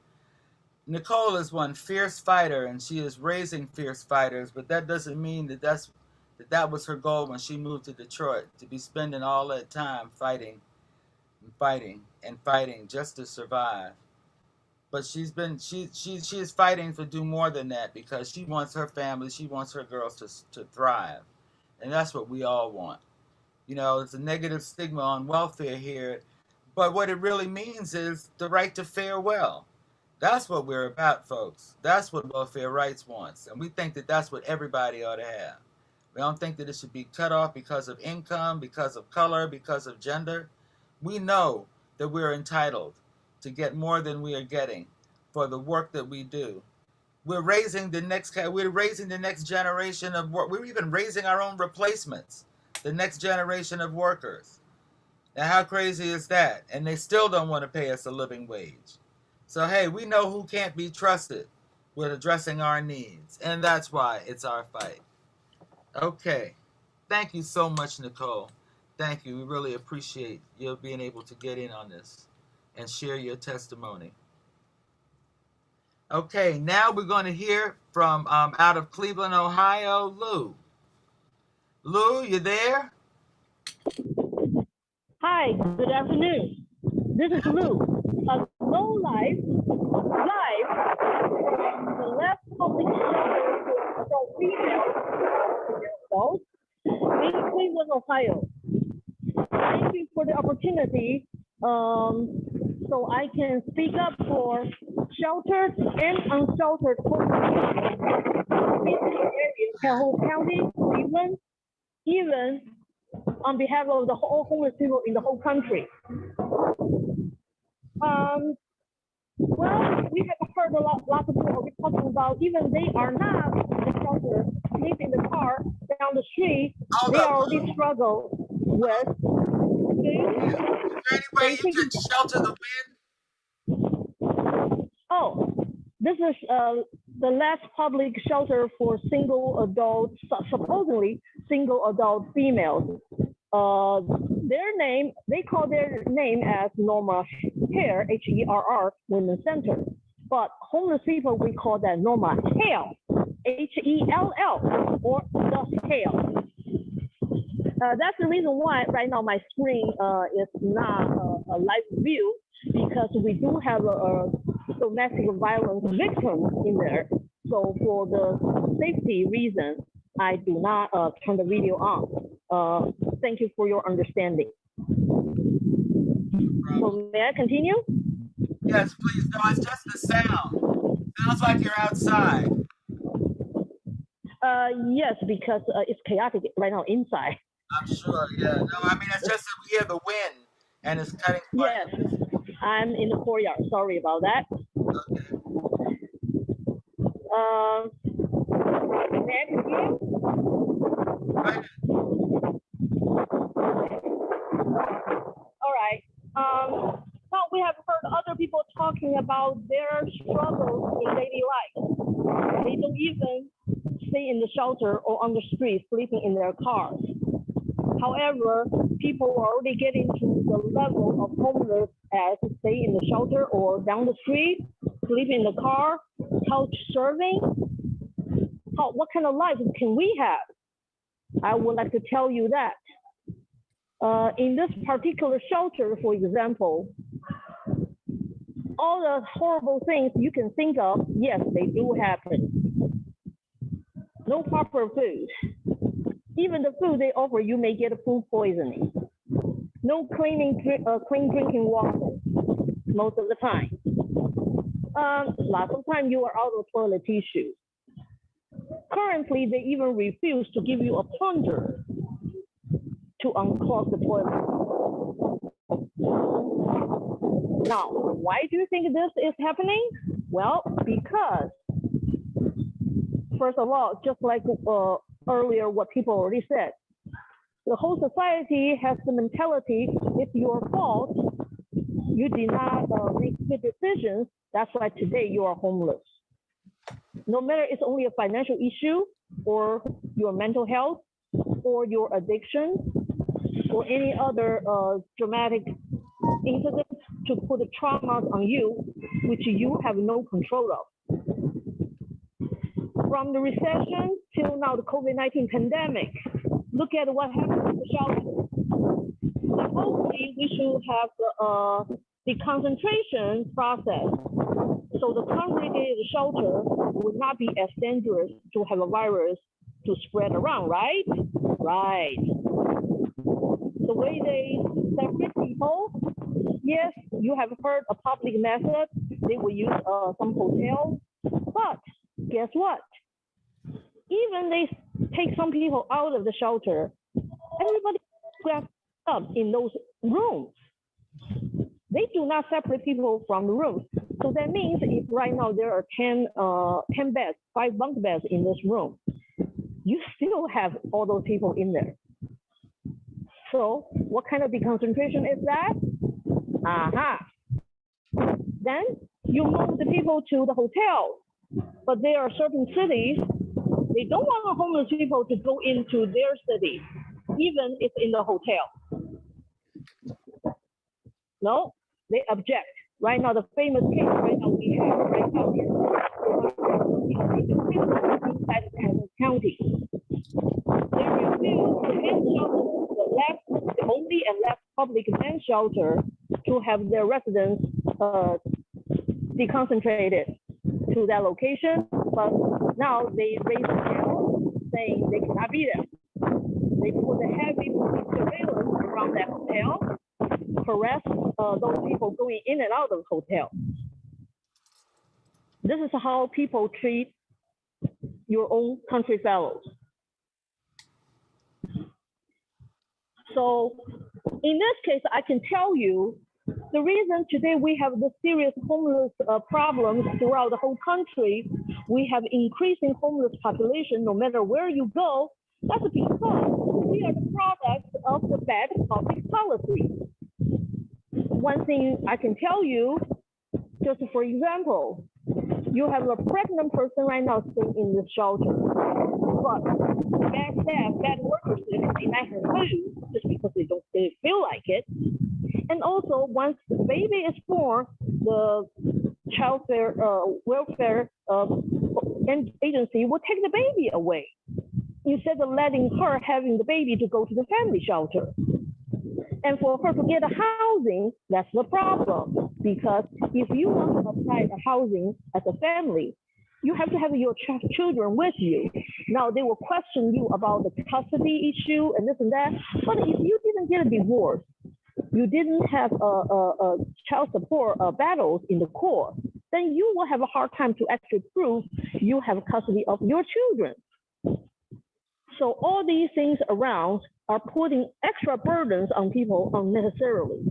A: Nicole is one fierce fighter, and she is raising fierce fighters. But that doesn't mean that was her goal when she moved to Detroit, to be spending all that time fighting and fighting and fighting just to survive. But she is fighting to do more than that, because she wants her family, she wants her girls to thrive, and that's what we all want. You know, it's a negative stigma on welfare here, but what it really means is the right to fare well. That's what we're about, folks. That's what welfare rights wants, and we think that that's what everybody ought to have. We don't think that it should be cut off because of income, because of color, because of gender. We know that we're entitled to get more than we are getting for the work that we do. We're raising the next generation of work. We're even raising our own replacements, the next generation of workers. Now, how crazy is that? And they still don't want to pay us a living wage. So, hey, we know who can't be trusted with addressing our needs. And that's why it's our fight. Okay. Thank you so much, Nicole. Thank you. We really appreciate you being able to get in on this and share your testimony. Okay, now we're going to hear from out of Cleveland, Ohio, Lou. Lou, you there?
M: Hi, good afternoon. This is Lou. Low life, live from the left public shelter for female adults in Cleveland, Ohio. Thank you for the opportunity so I can speak up for sheltered and unsheltered homeless in Calhoun County, Cleveland, even on behalf of the whole homeless people in the whole country. Well, we have heard lots of people talking about even they are not in the shelter, live in the car down the street, they already struggle with. Okay.
A: Is there any way you can shelter the wind?
M: Oh, this is the last public shelter for single adult, supposedly single adult females. They call their name as Norma Hair, Herr, Women's Center. But homeless people, we call that Norma Hale, Hell, or the Hale. That's the reason why right now my screen is not a live view, because we do have a domestic violence victim in there. So for the safety reasons, I do not turn the video on. Thank you for your understanding. So may I continue?
A: Yes, please. No, it's just the sound. Sounds like you're outside.
M: Yes, because it's chaotic right now inside.
A: I'm sure, yeah. No, I mean, it's just that we hear the wind and it's cutting quite.
M: Yes, I'm in the courtyard. Sorry about that. May I continue? All right. Now we have heard other people talking about their struggles in daily life. They don't even stay in the shelter or on the street, sleeping in their cars. However, people are already getting to the level of homeless as stay in the shelter or down the street, sleeping in the car, couch surfing. What kind of life can we have? I would like to tell you that. In this particular shelter, for example, all the horrible things you can think of, yes, they do happen. No proper food. Even the food they offer, you may get food poisoning. No clean drinking water most of the time. Lots of time you are out of toilet tissue. Currently, they even refuse to give you a plunger to unclog the toilet. Now, why do you think this is happening? Well, because first of all, just like earlier what people already said, the whole society has the mentality, it's your fault, you did not make good decisions, that's why today you are homeless. No matter it's only a financial issue or your mental health or your addiction or any other dramatic incident to put the traumas on you, which you have no control of. From the recession till now the COVID-19 pandemic, look at what happened to the shelter. Hopefully we should have the concentration process so the congregated shelter would not be as dangerous to have a virus to spread around, right? Right. The way they separate people, yes, you have heard a public method, they will use some hotels, but guess what? Even they take some people out of the shelter, everybody grabs up in those rooms. They do not separate people from the rooms. So that means if right now there are 10 beds, 5 bunk beds in this room, you still have all those people in there. So what kind of deconcentration is that? Then you move the people to the hotel, but there are certain cities, they don't want the homeless people to go into their city, even if in the hotel. No, they object. Right now, the famous case right now we have right now inside of County. They refuse the men's shelter, the only and left public men's shelter to have their residents deconcentrated to that location, but now they raise the panel saying they cannot be there. They put a heavy surveillance around that hotel, harass those people going in and out of the hotel. This is how people treat your own country fellows. So in this case, I can tell you the reason today we have this serious homeless problems throughout the whole country, we have increasing homeless population no matter where you go, that's because we are the product of the bad public policy. One thing I can tell you, just for example, you have a pregnant person right now staying in the shelter, but bad staff, bad workers, they deny her food just because they feel like it. And also, once the baby is born, the child welfare agency will take the baby away instead of letting her having the baby to go to the family shelter. And for her to get a housing, that's the problem. Because if you want to apply the housing as a family, you have to have your children with you. Now they will question you about the custody issue and this and that. But if you didn't get a divorce, you didn't have a child support battles in the court, then you will have a hard time to actually prove you have custody of your children. So all these things around are putting extra burdens on people unnecessarily.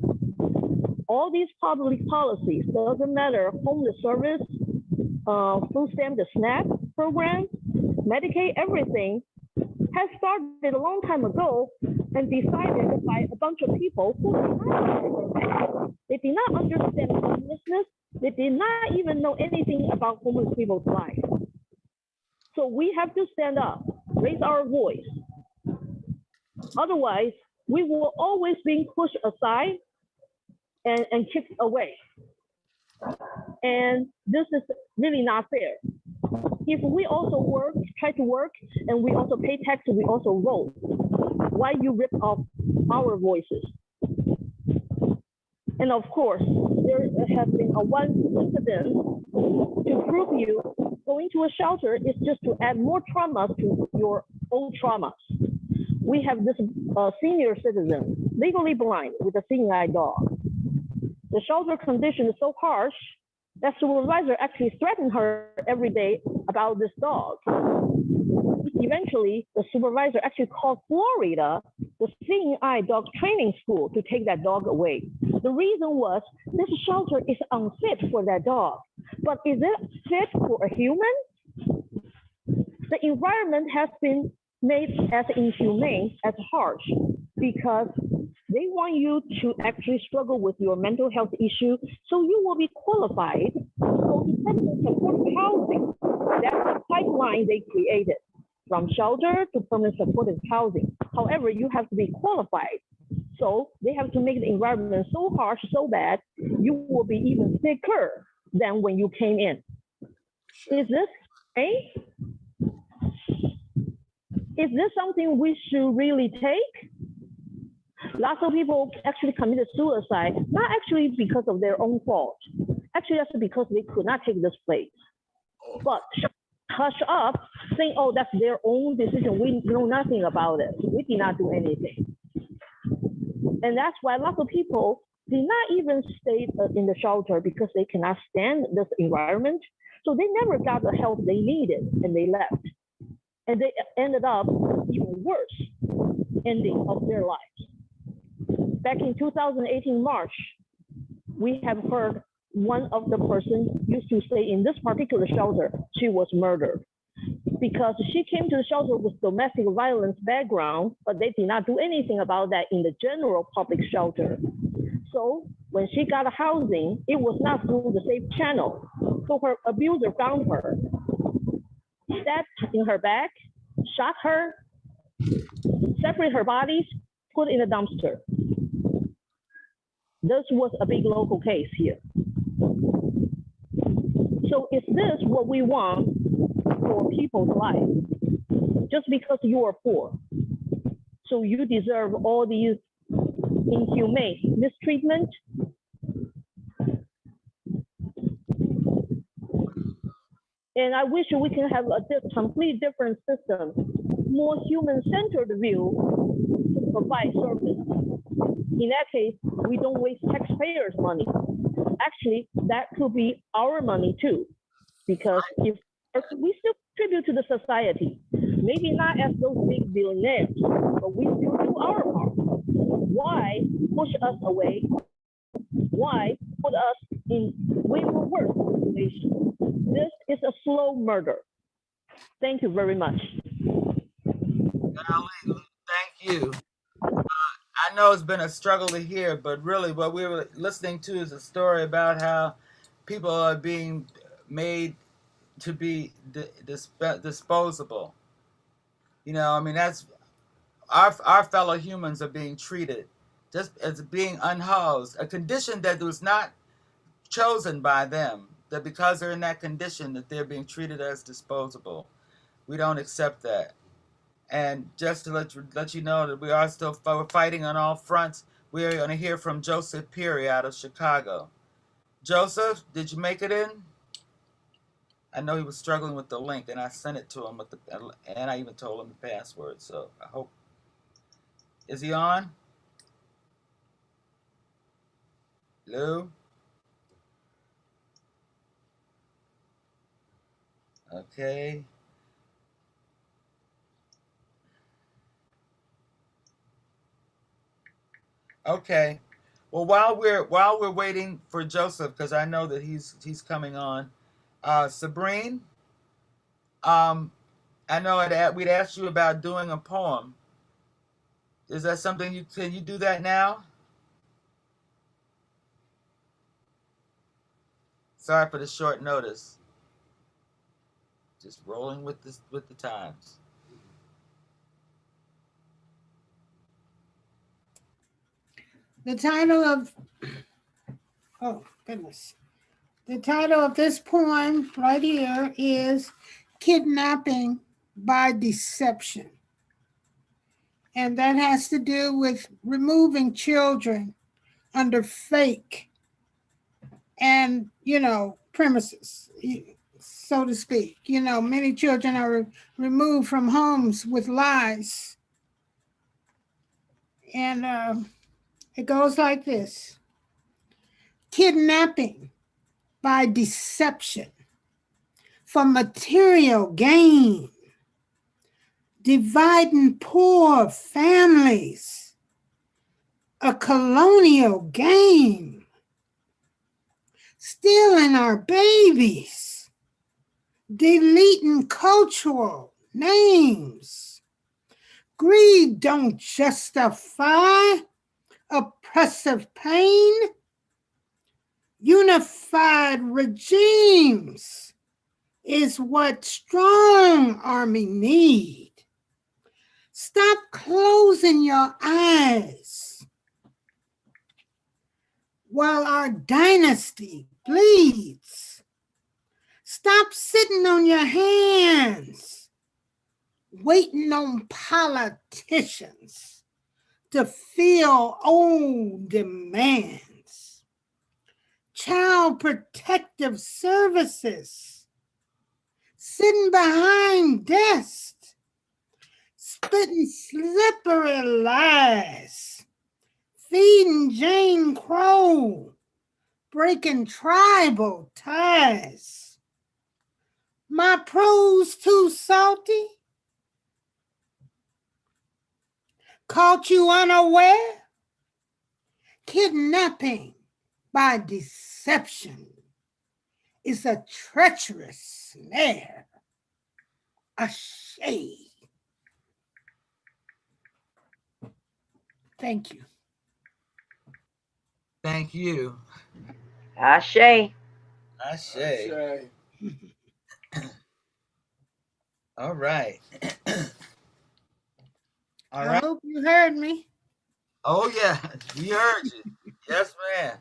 M: all these public policies, doesn't matter, homeless service, food stamp, the SNAP program, Medicaid, everything has started a long time ago and decided by a bunch of people who they did not understand homelessness. They did not even know anything about homeless people's life. So we have to stand up, raise our voice. Otherwise, we will always be pushed aside and kicked away. And this is really not fair. If we also work, try to work, and we also pay taxes, we also vote, why you rip off our voices? And of course, there has been a one incident to prove you going to a shelter is just to add more trauma to your old traumas. We have this senior citizen, legally blind, with a seeing eye dog. The shelter condition is so harsh that supervisor actually threatened her every day about this dog. Eventually, the supervisor actually called Florida, the seeing eye dog training school, to take that dog away. The reason was this shelter is unfit for that dog. But is it fit for a human? The environment has been made as inhumane, as harsh, because they want you to actually struggle with your mental health issue, so you will be qualified for permanent supportive housing. That's the pipeline they created, from shelter to permanent supportive housing. However, you have to be qualified. So they have to make the environment so harsh, so bad, you will be even sicker than when you came in. Is this okay? Is this something we should really take? Lots of people actually committed suicide, not actually because of their own fault. Actually, that's because they could not take this place. But hush up, saying, oh, that's their own decision. We know nothing about it. We did not do anything. And that's why lots of people did not even stay in the shelter because they cannot stand this environment. So they never got the help they needed and they left. And they ended up even worse ending of their lives. Back in 2018 March, we have heard one of the persons used to stay in this particular shelter, she was murdered because she came to the shelter with domestic violence background, but they did not do anything about that in the general public shelter. So when she got a housing, it was not through the safe channel. So her abuser found her, stabbed in her back, shot her, separate her bodies, put in a dumpster. This was a big local case here. So is this what we want for people's life? Just because you are poor, so you deserve all these inhumane mistreatment? And I wish we can have a complete different system, more human-centered view to provide service. In that case, we don't waste taxpayers' money. Actually, that could be our money too, because if we still contribute to the society, maybe not as those big billionaires, but we still do our part. Why push us away? Why put us in way more worse situation? This is a slow murder. Thank you very much.
A: Thank you. I know it's been a struggle to hear, but really what we were listening to is a story about how people are being made to be disposable. You know, I mean, that's our fellow humans are being treated just as being unhoused, a condition that was not chosen by them, that because they're in that condition that they're being treated as disposable. We don't accept that. And just to let you know that we are still fighting on all fronts. We're going to hear from Joseph Peary out of Chicago. Joseph, did you make it in? I know he was struggling with the link, and I sent it to him and I even told him the password. So I hope. Is he on? Hello? Okay. Okay. Well, while we're waiting for Joseph, because I know that he's coming on, Sabrine, I know we'd asked you about doing a poem. Is that something can you do that now? Sorry for the short notice. Just rolling with the times.
D: The title of, oh goodness. The title of this poem right here is Kidnapping by Deception. And that has to do with removing children under fake and, premises, so to speak. Many children are removed from homes with lies. And it goes like this. Kidnapping by deception for material gain, dividing poor families, a colonial game, stealing our babies, deleting cultural names. Greed don't justify oppressive pain. Unified regimes is what strong army need. Stop closing your eyes while our dynasty bleeds. Stop sitting on your hands, waiting on politicians to fill old demands. Child Protective Services sitting behind desks, spitting slippery lies, feeding Jane Crow, breaking tribal ties. My prose too salty? Caught you unaware? Kidnapping by deception is a treacherous snare, a shade. Thank you.
A: Thank you.
G: Ashe.
A: Ashe. All right. All
D: I
A: right.
D: hope you heard me.
A: Oh yeah, we heard you. Yes, ma'am.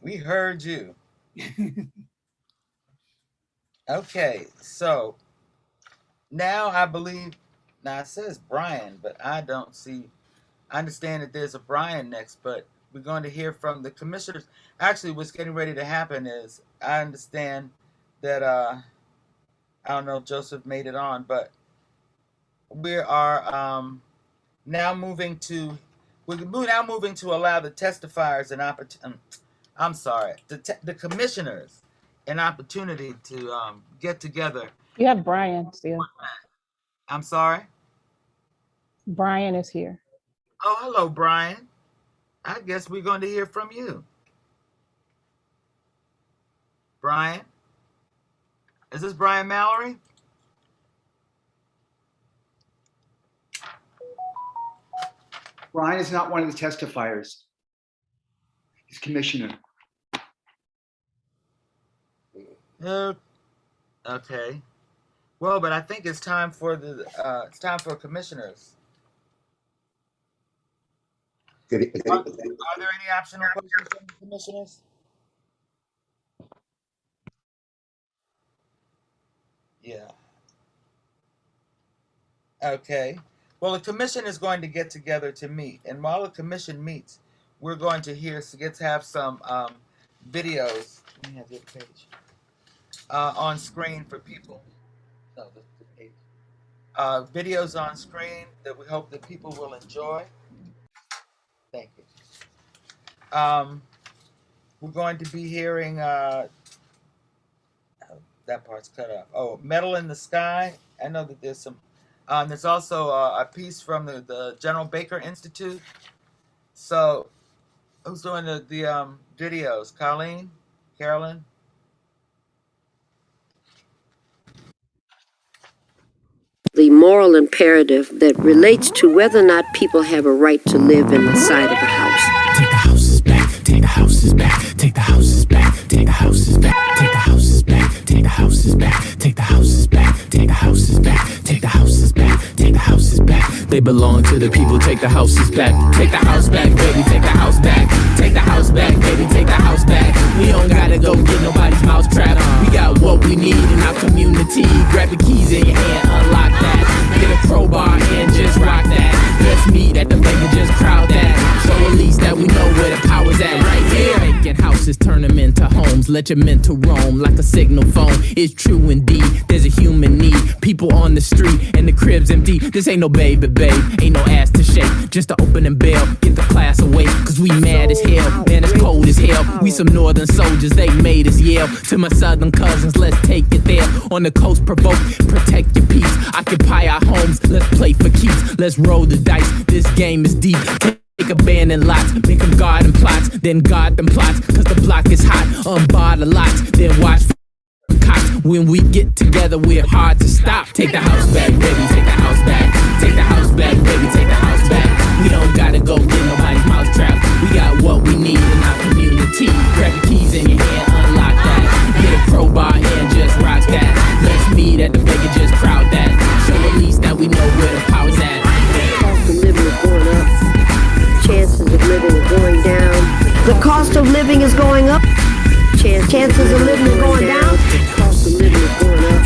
A: We heard you. Okay, so now I believe now it says Brian, but I don't see. I understand that there's a Brian next, but we're going to hear from the commissioners. Actually, what's getting ready to happen is I understand that I don't know if Joseph made it on, but we are now moving to allow the testifiers an opportunity. I'm sorry, the commissioners an opportunity to get together.
K: You have Brian still.
A: I'm sorry.
K: Brian is here.
A: Oh, hello, Brian. I guess we're going to hear from you. Brian? Is this Brian Mallory?
B: Brian is not one of the testifiers. He's commissioner.
A: Okay. Well, but I think it's time for commissioners. Are there any optional questions from the commissioners? Yeah. Okay. Well, the commission is going to get together to meet, and while the commission meets, we're going to get to have some videos. Let me have the page on screen for people. No, the page. Videos on screen that we hope that people will enjoy. Thank you. We're going to be hearing that part's cut off. Oh, Metal in the Sky. I know that there's some. There's also a piece from the General Baker Institute. So Who's doing the videos? Colleen? Carolyn?
G: The moral imperative that relates to whether or not people have a right to live inside of a house.
N: Take the houses back, take the houses back, take the houses back, take the houses back, take the houses back, take the houses back, take the houses back, take the houses back, take the houses back, take the houses back. They belong to the people, take the houses back. Take the house back, baby, take the house back. Take the house back, baby, take the house back. We don't gotta go get nobody's mouse trapped. We got what we need in our community. Grab the keys in your hand, unlock that. Get a crowbar and just rock that. Let's meet at the bank and just crowd that. So at least that we know where the power's at right here. Making houses, turn them into homes. Let your mental roam like a signal phone. It's true indeed, there's a human need. People on the street and the crib's empty. This ain't no baby, babe, ain't no ass to shake. Just to open and bell, get the class away. Cause we mad as hell, man, it's cold as hell. We some northern soldiers, they made us yell. To my southern cousins, let's take it there. On the coast, provoke, protect your peace. Occupy our homes, let's play for keeps. Let's roll the dice, this game is deep. Take abandoned lots, make them garden plots, then guard them plots, cause the block is hot. Unbar the lots, then watch for cops. When we get together, we're hard to stop. Take the house back, baby, take the house back. Take the house back, baby, take the house back. We don't gotta go get nobody's mouse trap. We got what we need in our community. Grab the keys in your hand, unlock that. Get a crowbar and just rock that. Let's meet at the bank and just crowd that. Show at least that we know where the power's at.
G: The cost of living is going up. Chances of living is going down. The cost of living is going up. Chances of living is going down. The cost of living is going up.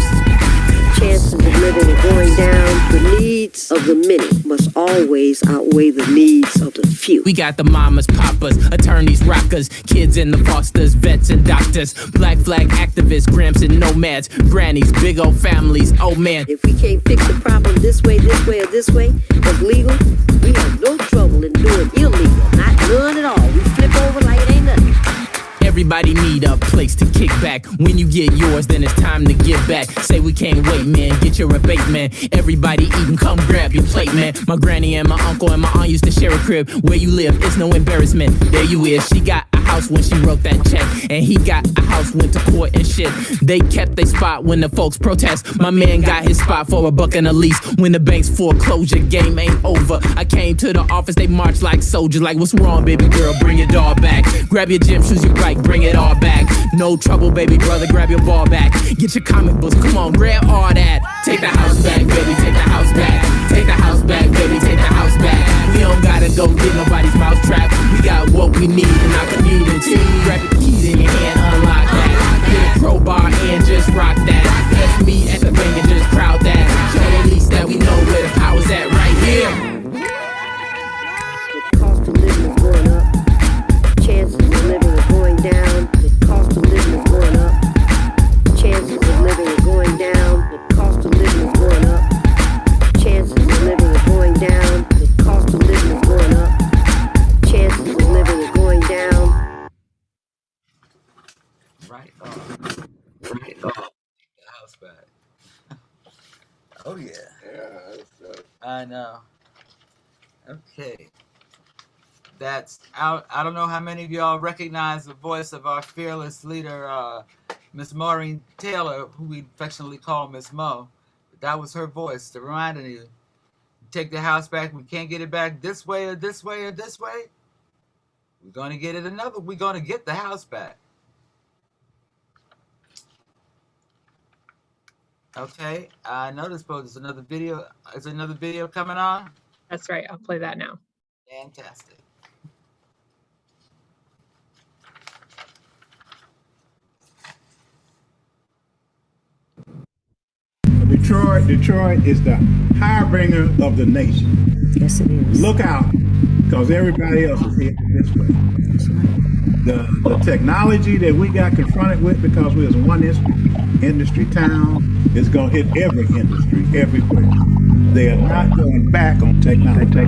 G: Chances of living is going down. The needs of the many must always outweigh the needs of the few.
N: We got the mamas, papas, attorneys, rockers, kids in the fosters, vets and doctors, black flag activists, gramps and nomads, grannies, big old families, oh man.
G: If we can't fix the problem this way, or this way, that's legal, we have no trouble in doing illegal. Not none at all. We flip over like it ain't nothing.
N: Everybody need a place to kick back. When you get yours, then it's time to give back. Say we can't wait, man, get your rebate, man. Everybody eating, come grab your plate, man. My granny and my uncle and my aunt used to share a crib. Where you live, it's no embarrassment. There you is, she got a house when she wrote that check. And he got a house, went to court and shit. They kept their spot when the folks protest. My man got his spot for $1 and a lease. When the bank's foreclosure game ain't over, I came to the office, they marched like soldiers. Like, what's wrong, baby girl, bring your dog back. Grab your gym shoes, your bike, bring it all back. No trouble, baby brother, grab your ball back. Get your comic books, come on, grab all that. Take the house back, baby, take the house back. Take the house back, baby, take the house back. We don't gotta go get nobody's mouse trap. We got what we need in our community. Grab the keys in your hand, unlock that. Get a crowbar and just rock that. Let's meet at the bank and just crowd that. Show at least that we know where the power's at right here.
G: The cost of living is going up. Chances of living is going down. The cost of living is going up. Chances of living is going down. The cost of living is going up. Chances of living is going down. The cost of living is going up. Chances of living is going down.
A: Right on. Right on. The house back. Oh yeah.
F: Yeah,
A: I know. Okay. That's out. I don't know how many of y'all recognize the voice of our fearless leader, Miss Maureen Taylor, who we affectionately call Miss Mo. That was her voice to reminding you, take the house back. We can't get it back this way or this way or this way. We're gonna get it another. We're gonna get the house back. Okay. I noticed there's another video. Is there another video coming on?
O: That's right. I'll play that now.
A: Fantastic.
P: Detroit is the harbinger of the nation.
Q: Yes, it is.
P: Look out, because everybody else is headed this way. The technology that we got confronted with, because we was one industry town, is going to hit every industry, everywhere. They are not going back on technology.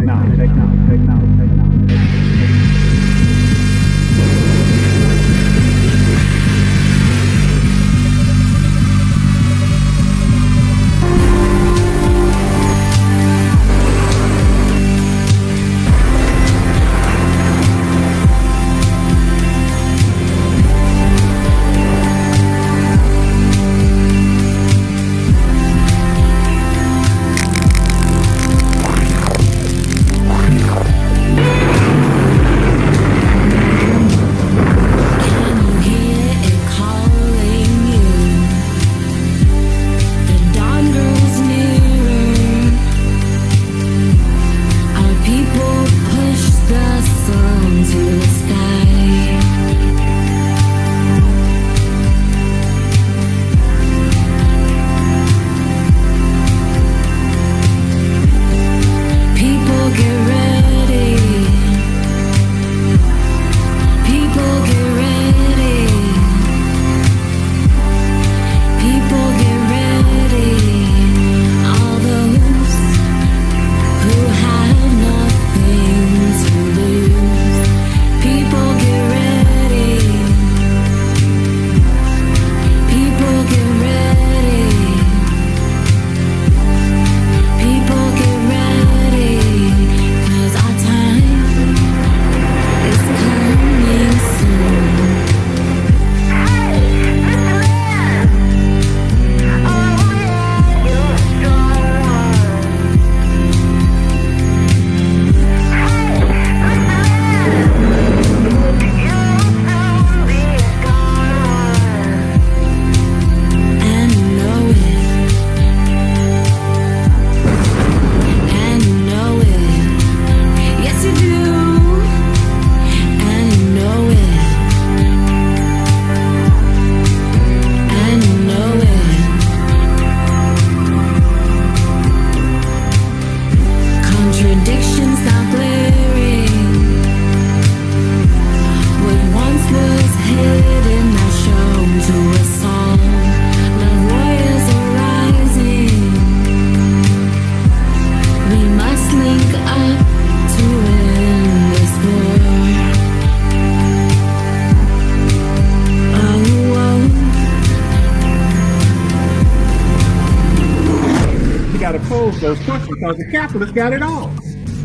P: those questions because the capitalists got it all.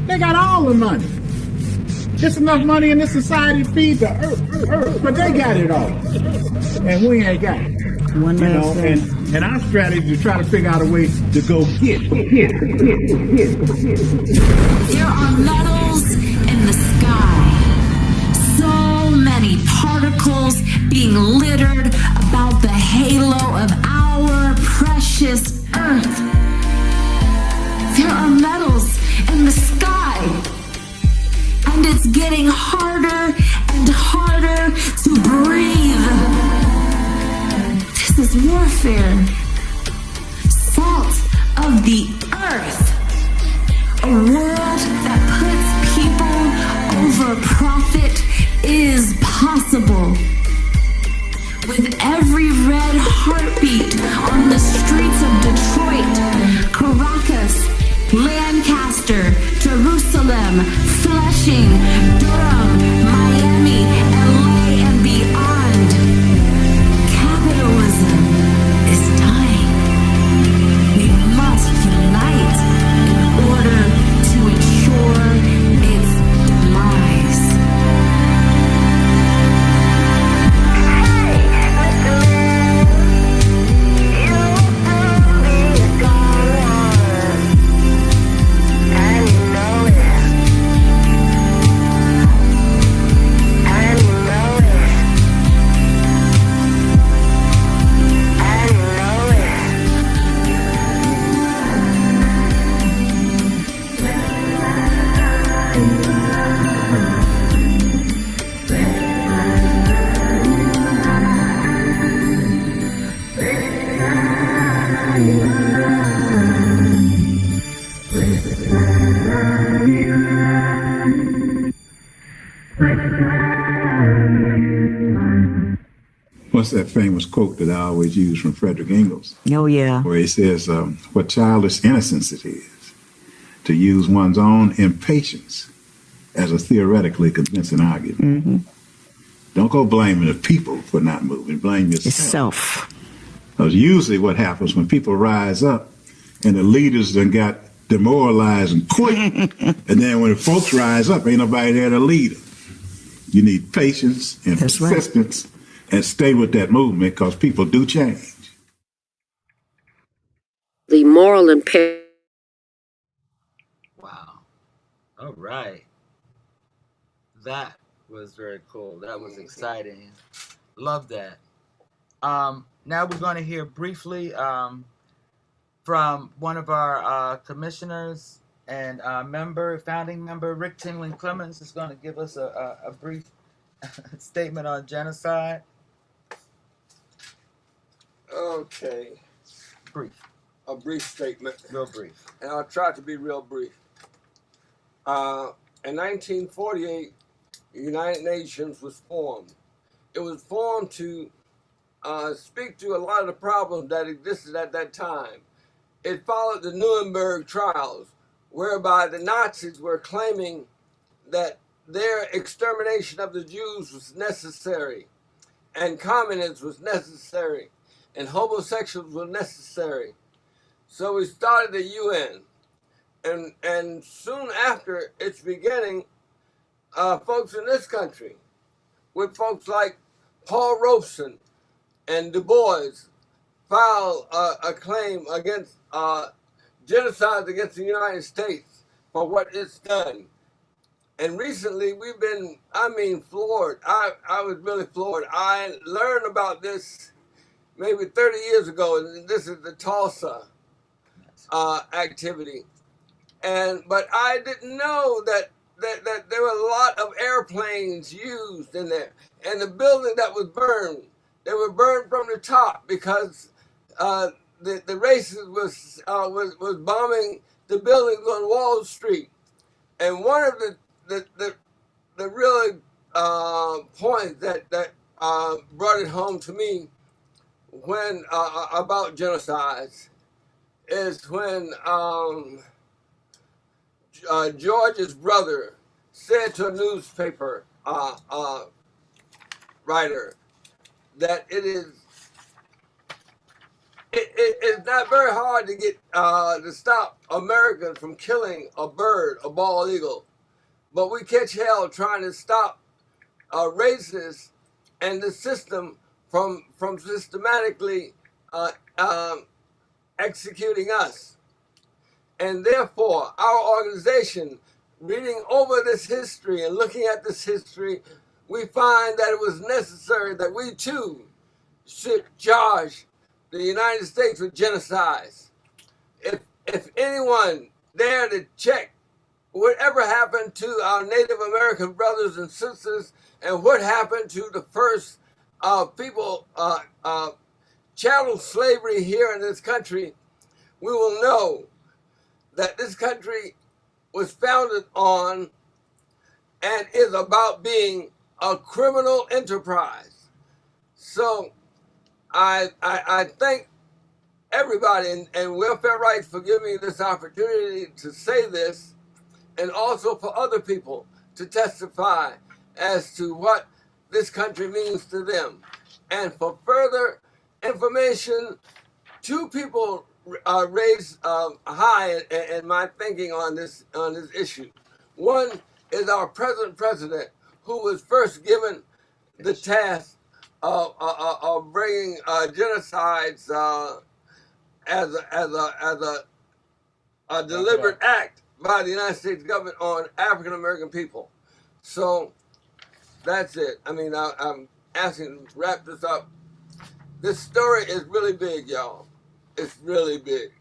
P: They got all the money. There's enough money in this society to feed the earth, but they got it all. And we ain't got it. And our strategy is to try to figure out a way to go get.
Q: There are metals in the sky. So many particles being littered about the halo of our precious earth. There are metals in the sky. And it's getting harder and harder to breathe. This is warfare. Salt of the earth. A world that puts people over profit is possible. With every red heartbeat on the streets of Detroit, Caracas, Lancaster, Jerusalem, Flushing, Durham, Miami, LA, and beyond. Capitalism is dying. We must unite in order to ensure its demise.
P: What's that famous quote that I always use from Frederick Engels?
R: Oh, yeah.
P: Where he says, what childish innocence it is to use one's own impatience as a theoretically convincing argument.
R: Mm-hmm.
P: Don't go blaming the people for not moving. Blame yourself. Because usually what happens when people rise up and the leaders then got demoralized and quit, and then when the folks rise up, ain't nobody there to lead them. You need patience and persistence and stay with that movement because people do change.
G: The moral imperative.
A: Wow. All right. That was very cool. That was exciting. Love that. Now we're going to hear briefly from one of our commissioners and founding member, Rick Tingling Clemens, is going to give us a brief statement on genocide.
F: Okay.
A: Brief.
F: A brief statement.
A: Real brief.
F: And I'll try to be real brief. In 1948, the United Nations was formed. It was formed to speak to a lot of the problems that existed at that time. It followed the Nuremberg trials, whereby the Nazis were claiming that their extermination of the Jews was necessary, and communism was necessary, and homosexuals were necessary. So we started the UN, and soon after its beginning, folks in this country, with folks like Paul Robeson and Du Bois, filed a claim against genocide against the United States for what it's done. And recently we've been, floored. I was really floored. I learned about this maybe 30 years ago, and this is the Tulsa activity. But I didn't know that there were a lot of airplanes used in there. And the building that was burned, they were burned from the top because the racists was bombing the buildings on Wall Street. And one of the really points that brought it home to me when about genocides is when George's brother said to a newspaper writer that it is It's not very hard to get to stop Americans from killing a bird, a bald eagle, but we catch hell trying to stop racists and the system from systematically uh, um, executing us. And therefore, our organization, reading over this history and looking at this history, we find that it was necessary that we too should charge the United States with genocide. If anyone dare to check whatever happened to our Native American brothers and sisters and what happened to the first people, chattel slavery here in this country, we will know that this country was founded on and is about being a criminal enterprise. So I thank everybody and welfare rights for giving me this opportunity to say this, and also for other people to testify as to what this country means to them. And for further information, two people raised high in my thinking on this issue. One is our present president, who was first given the task of bringing genocides as a deliberate act by the United States government on African American people. So that's it. I mean, I'm asking to wrap this up. This story is really big, y'all. It's really big.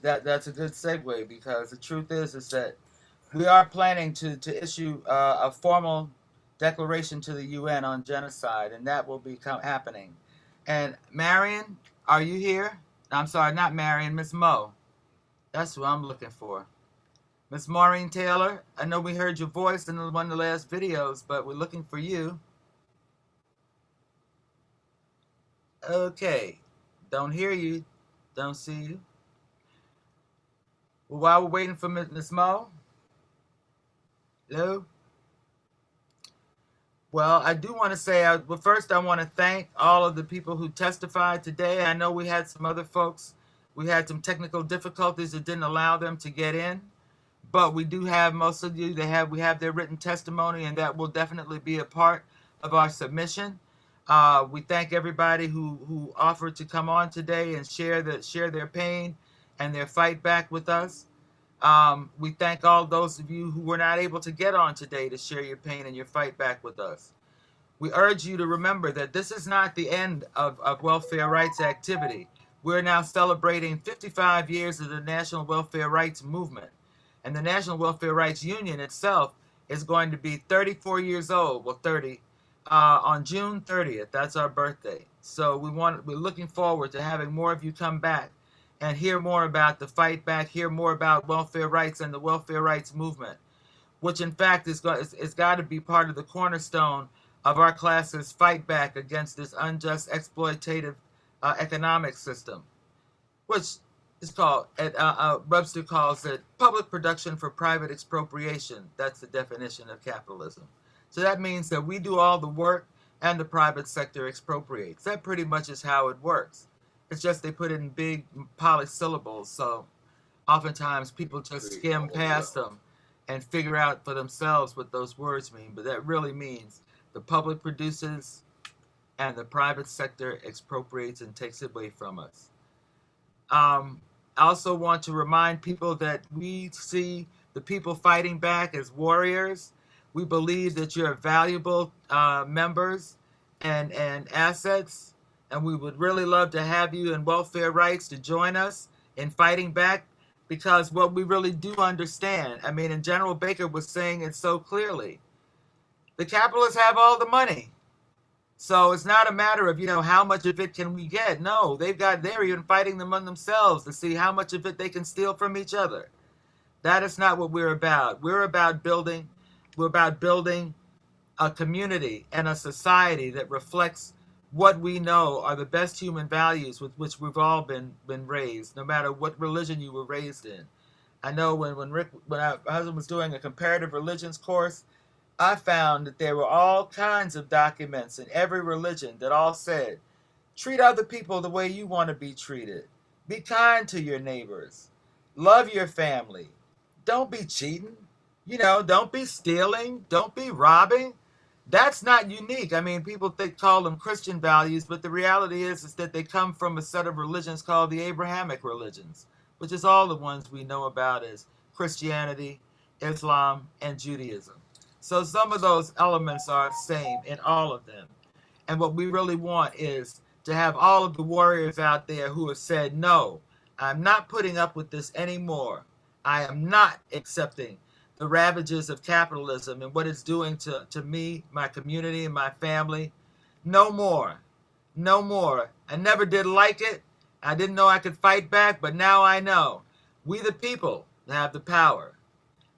A: That's a good segue, because the truth is that we are planning to issue a formal declaration to the UN on genocide, and that will be happening. And Marion, are you here? I'm sorry, not Marion, Miss Mo. That's who I'm looking for. Miss Maureen Taylor, I know we heard your voice in one of the last videos, but we're looking for you. Okay, don't hear you, don't see you. Well, while we're waiting for Miss Mo, hello? Well, I do want to say, well, first I want to thank all of the people who testified today. I know we had some other folks, we had some technical difficulties that didn't allow them to get in, but we do have most of you, we have their written testimony, and that will definitely be a part of our submission. We thank everybody who offered to come on today and share their pain and their fight back with us. We thank all those of you who were not able to get on today to share your pain and your fight back with us. We urge you to remember that this is not the end of welfare rights activity. We're now celebrating 55 years of the National Welfare Rights Movement. And the National Welfare Rights Union itself is going to be 34 years old, well, 30, on June 30th. That's our birthday. So we're looking forward to having more of you come back and hear more about the fight back, hear more about welfare rights and the welfare rights movement, which in fact is got to be part of the cornerstone of our class's fight back against this unjust, exploitative economic system, which is called, Webster calls it public production for private expropriation. That's the definition of capitalism. So that means that we do all the work and the private sector expropriates. That pretty much is how it works. It's just they put it in big polysyllables, so oftentimes people just skim past them and figure out for themselves what those words mean. But that really means the public produces and the private sector expropriates and takes it away from us. I also want to remind people that we see the people fighting back as warriors. We believe that you're valuable members and assets, and we would really love to have you in welfare rights to join us in fighting back, because what we really do understand, I mean, and General Baker was saying it so clearly, the capitalists have all the money. So it's not a matter of, how much of it can we get? No, they're even fighting among themselves to see how much of it they can steal from each other. That is not what we're about. We're about building a community and a society that reflects what we know are the best human values with which we've all been raised, no matter what religion you were raised in. I know when my husband was doing a comparative religions course, I found that there were all kinds of documents in every religion that all said Treat other people the way you want to be treated. Be kind to your neighbors. Love your family. Don't be cheating. Don't be stealing. Don't be robbing. That's not unique. I mean, people call them Christian values, but the reality is that they come from a set of religions called the Abrahamic religions, which is all the ones we know about as Christianity, Islam, and Judaism. So some of those elements are the same in all of them. And what we really want is to have all of the warriors out there who have said, no, I'm not putting up with this anymore. I am not accepting the ravages of capitalism and what it's doing to me, my community, and my family. No more. No more. I never did like it. I didn't know I could fight back, but now I know. We the people have the power.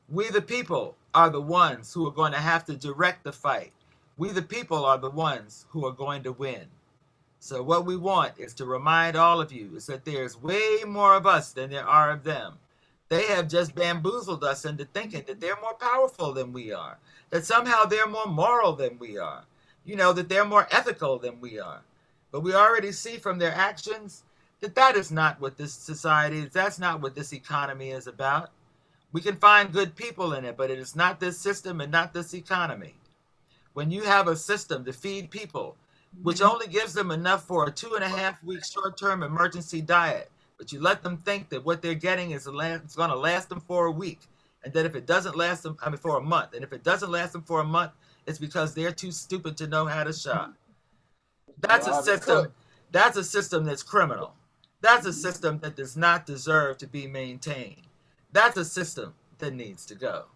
A: We the people are the ones who are going to have to direct the fight. We the people are the ones who are going to win. So what we want is to remind all of you is that there's way more of us than there are of them. They have just bamboozled us into thinking that they're more powerful than we are, that somehow they're more moral than we are, that they're more ethical than we are. But we already see from their actions that that is not what this society is, that's not what this economy is about. We can find good people in it, but it is not this system and not this economy. When you have a system to feed people, which only gives them enough for a 2.5-week short-term emergency diet, but you let them think that what they're getting is going to last them for a week, and that if it doesn't last them, for a month, and if it doesn't last them for a month, it's because they're too stupid to know how to shop. That's a system. That's a system that's criminal. That's a system that does not deserve to be maintained. That's a system that needs to go.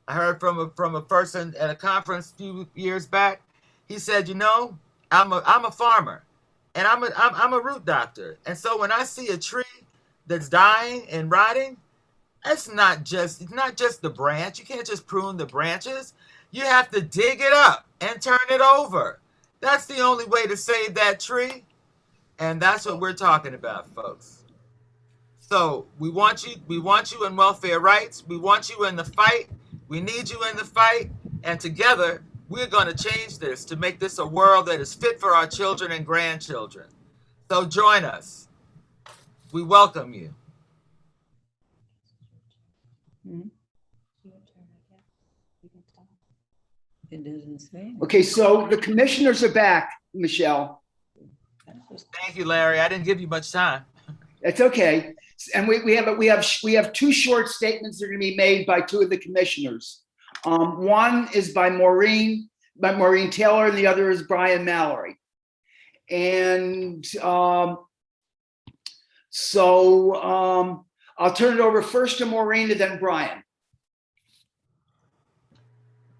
A: I heard from a person at a conference a few years back. He said, I'm a farmer, and I'm a root doctor, and so when I see a tree that's dying and rotting, it's not just the branch. You can't just prune the branches. You have to dig it up and turn it over. That's the only way to save that tree, and that's what we're talking about, folks. So we want you in welfare rights. We want you in the fight. We need you in the fight, and together we're going to change this to make this a world that is fit for our children and grandchildren. So join us. We welcome you.
R: It doesn't say.
B: Okay, so the commissioners are back, Michelle.
A: Thank you, Larry. I didn't give you much time.
B: That's okay. And we have two short statements that are going to be made by two of the commissioners. One is by Maureen Taylor, and the other is Brian Mallory. And I'll turn it over first to Maureen and then Brian.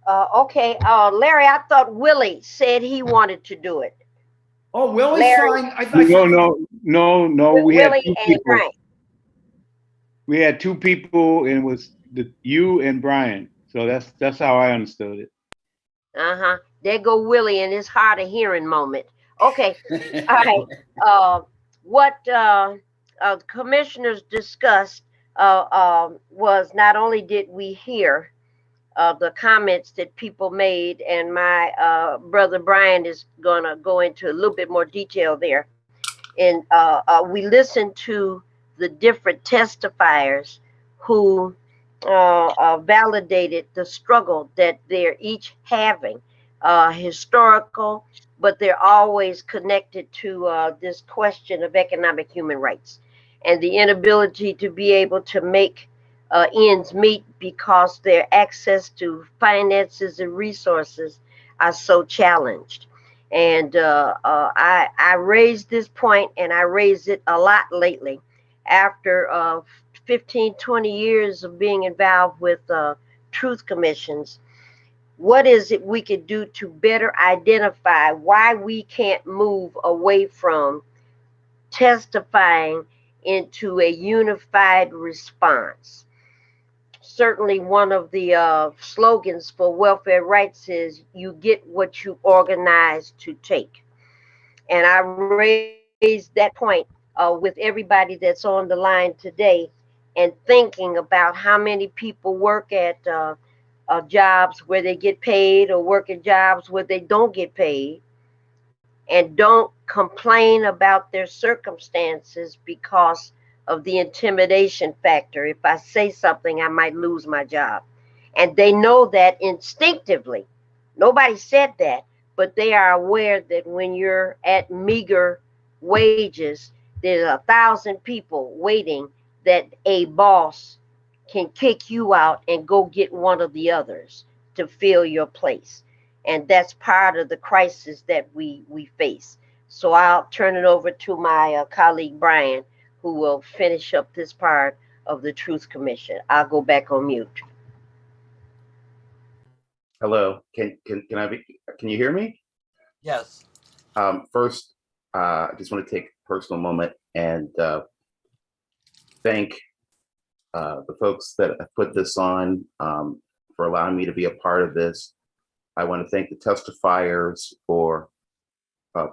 G: Okay, Larry, I thought Willie said he wanted to do it.
B: Oh, Willie's
G: Larry.
B: fine. I thought
S: No. We had two
G: and
S: people.
G: Brian.
S: We had two people, and it was you and Brian. So that's how I understood it.
G: There go Willie in his hard of hearing moment. Okay. All right. What commissioners discussed was not only did we hear the comments that people made, and my brother Brian is going to go into a little bit more detail there. And we listened to the different testifiers who validated the struggle that they're each having, historical, but they're always connected to this question of economic human rights and the inability to be able to make ends meet because their access to finances and resources are so challenged. And I raised this point, and I raised it a lot lately after 15, 20 years of being involved with truth commissions. What is it we could do to better identify why we can't move away from testifying into a unified response? Certainly one of the slogans for welfare rights is you get what you organize to take. And I raised that point with everybody that's on the line today, and thinking about how many people work at jobs where they get paid or work at jobs where they don't get paid. and don't complain about their circumstances because of the intimidation factor. If I say something, I might lose my job. And they know that instinctively. Nobody said that, but they are aware that when you're at meager wages, there's 1,000 people waiting that a boss can kick you out and go get one of the others to fill your place. And that's part of the crisis that we face. So I'll turn it over to my colleague Brian, who will finish up this part of the Truth Commission. I'll go back on mute.
T: Hello, can you hear me?
A: Yes.
T: First, I just want to take a personal moment and thank the folks that have put this on for allowing me to be a part of this. I want to thank the testifiers for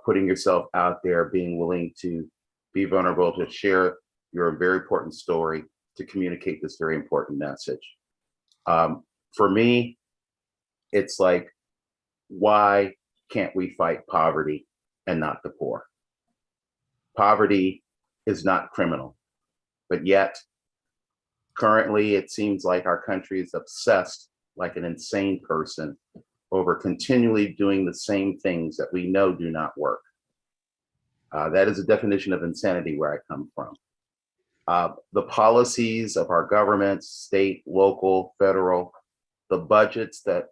T: putting yourself out there, being willing to be vulnerable, to share your very important story, to communicate this very important message. For me, it's like, why can't we fight poverty and not the poor? Poverty is not criminal, but yet currently it seems like our country is obsessed like an insane person over continually doing the same things that we know do not work. That is a definition of insanity where I come from. The policies of our governments, state, local, federal, the budgets that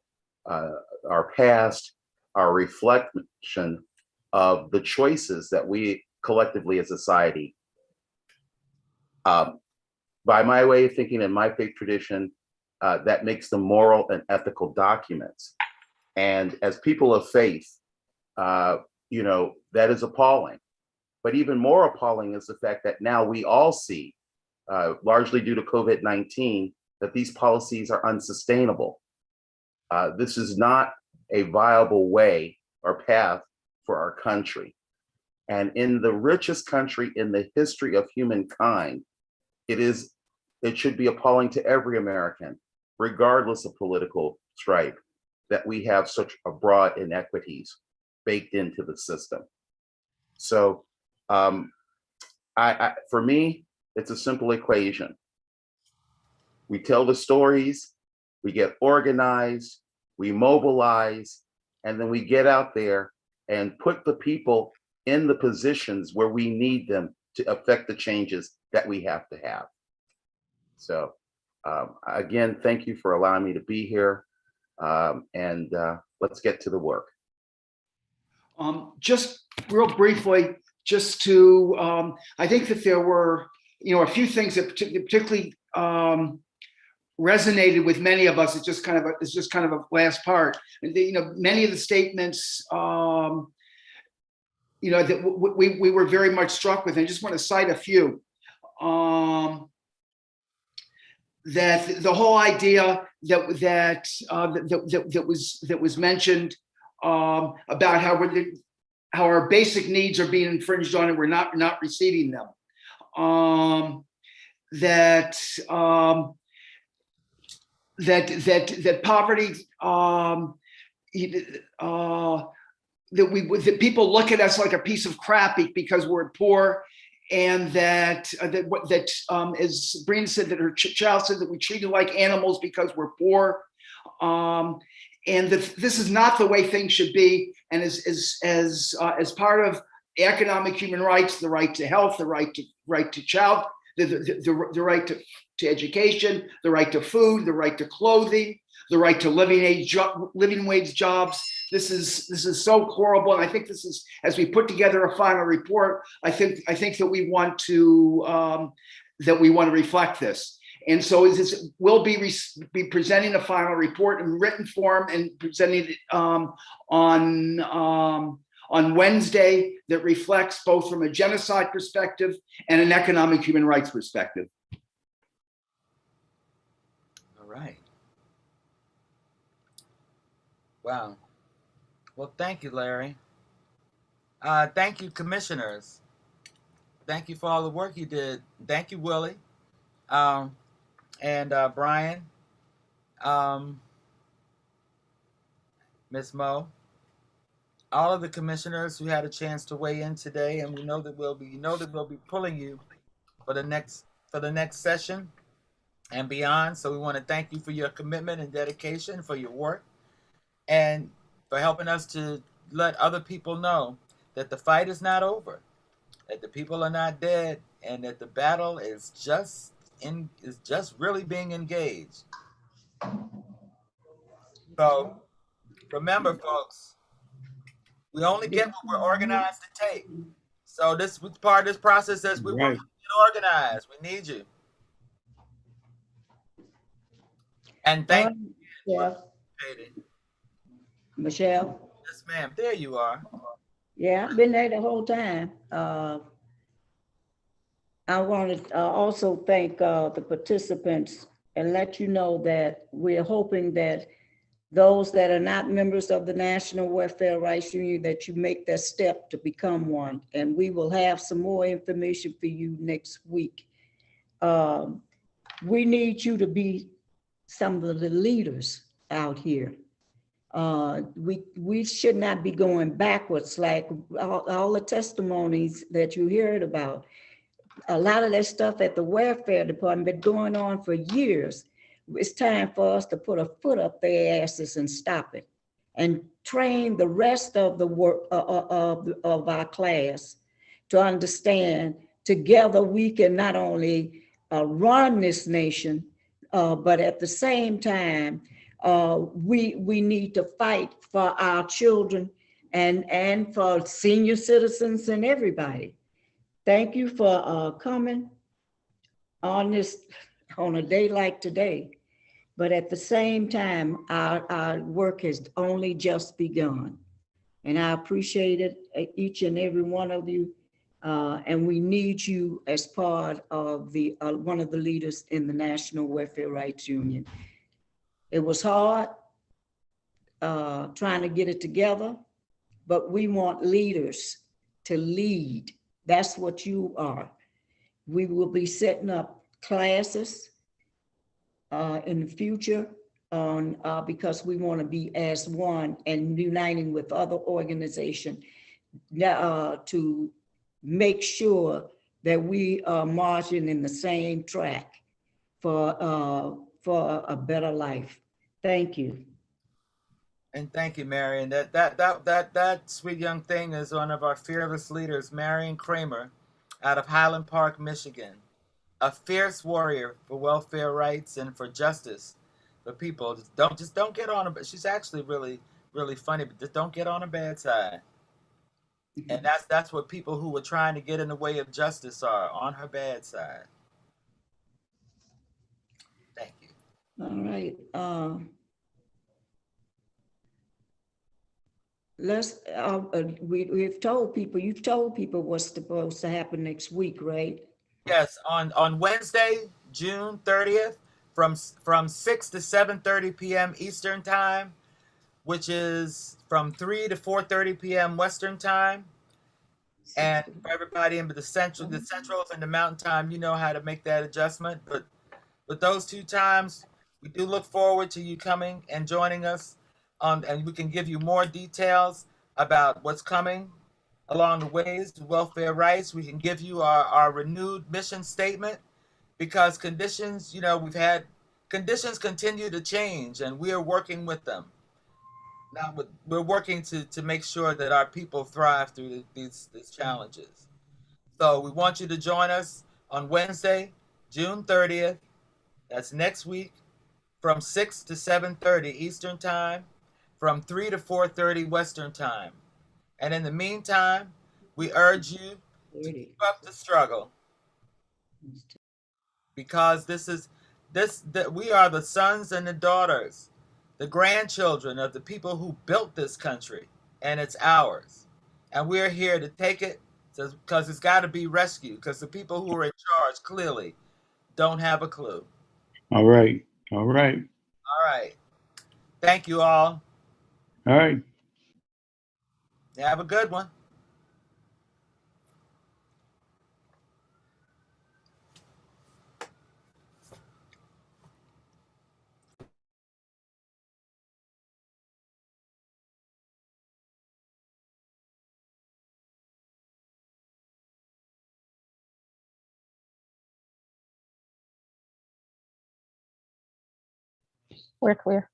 T: are passed are a reflection of the choices that we collectively as a society, by my way of thinking and my faith tradition, that makes them moral and ethical documents. And as people of faith, that is appalling. But even more appalling is the fact that now we all see, largely due to COVID-19, that these policies are unsustainable. This is not a viable way or path for our country. And in the richest country in the history of humankind, it should be appalling to every American, regardless of political stripe, that we have such a broad inequities baked into the system. So for me, it's a simple equation. We tell the stories, we get organized, we mobilize, and then we get out there and put the people in the positions where we need them to affect the changes that we have to have. So again, thank you for allowing me to be here. And let's get to the work.
B: Just real briefly, just to, I think that there were, a few things that particularly resonated with many of us. It's just kind of a last part. Many of the statements, that we were very much struck with. And I just want to cite a few. That the whole idea that was mentioned about how our basic needs are being infringed on and we're not receiving them. That poverty, that people look at us like a piece of crap because we're poor, and that as Brina said, that her child said that we treated like animals because we're poor, and that this is not the way things should be. And as part of economic human rights, the right to health, the right to child, the right to education, the right to food, the right to clothing, the right to living wage jobs. This is so horrible, and I think this is, as we put together a final report, I think that we want to reflect this. And so we'll be presenting a final report in written form and presenting it on Wednesday, that reflects both from a genocide perspective and an economic human rights perspective.
A: All right. Wow. Well, thank you, Larry. Thank you, commissioners. Thank you for all the work you did. Thank you, Willie. And Brian, Miss Mo. all of the commissioners who had a chance to weigh in today, and we know that we'll be pulling you for the next session and beyond. So we want to thank you for your commitment and dedication, for your work, and for helping us to let other people know that the fight is not over, that the people are not dead, and that the battle is just really being engaged. So remember, folks, we only get what we're organized to take. So this part of this process as we're
S: Right.
A: working to get organized. We need you. And thank you
S: Yeah,
A: for participating.
S: Michelle.
A: Yes, ma'am. There you are.
S: Yeah, I've been there the whole time. I want to also thank the participants and let you know that we're hoping that those that are not members of the National Welfare Rights Union, that you make that step to become one. And we will have some more information for you next week. We need you to be some of the leaders out here. We should not be going backwards like all the testimonies that you heard about. A lot of that stuff at the welfare department been going on for years. It's time for us to put a foot up their asses and stop it, and train the rest of the work of our class to understand together we can not only run this nation, but at the same time, we need to fight for our children and for senior citizens and everybody. Thank you for coming on a day like today. But at the same time, our work has only just begun. And I appreciate it, each and every one of you. And we need you as part of the one of the leaders in the National Welfare Rights Union. It was hard trying to get it together, but we want leaders to lead. That's what you are. We will be setting up classes in the future on because we want to be as one and uniting with other organizations to make sure that we are marching in the same track for a better life. Thank you.
A: And thank you, Marion. That sweet young thing is one of our fearless leaders, Marion Kramer, out of Highland Park, Michigan. A fierce warrior for welfare rights and for justice for people. Just don't get on her. She's actually really funny, but just don't get on her bad side. And that's what people who were trying to get in the way of justice are, on her bad side. Thank you.
S: All right. We've told people, you've told people what's supposed to happen next week, right?
A: Yes, on Wednesday, June 30th, from 6 to 7:30 p.m. Eastern Time, which is from 3 to 4:30 p.m. Western Time. And for everybody in the centrals and the mountain time, you know how to make that adjustment. But with those two times, we do look forward to you coming and joining us and we can give you more details about what's coming along the ways to welfare rights. We can give you our renewed mission statement, because conditions, conditions continue to change and we are working with them. Now we're working to make sure that our people thrive through these challenges. So we want you to join us on Wednesday, June 30th. That's next week, from 6 to 7:30 Eastern Time, from 3 to 4:30 Western Time. And in the meantime, we urge you to keep up the struggle, because we are the sons and the daughters, the grandchildren of the people who built this country, and it's ours. And we're here to take it because it's got to be rescued, because the people who are in charge clearly don't have a clue.
S: All right. All right.
A: All right. Thank you all.
S: All right.
A: Have a good one.
K: We're clear.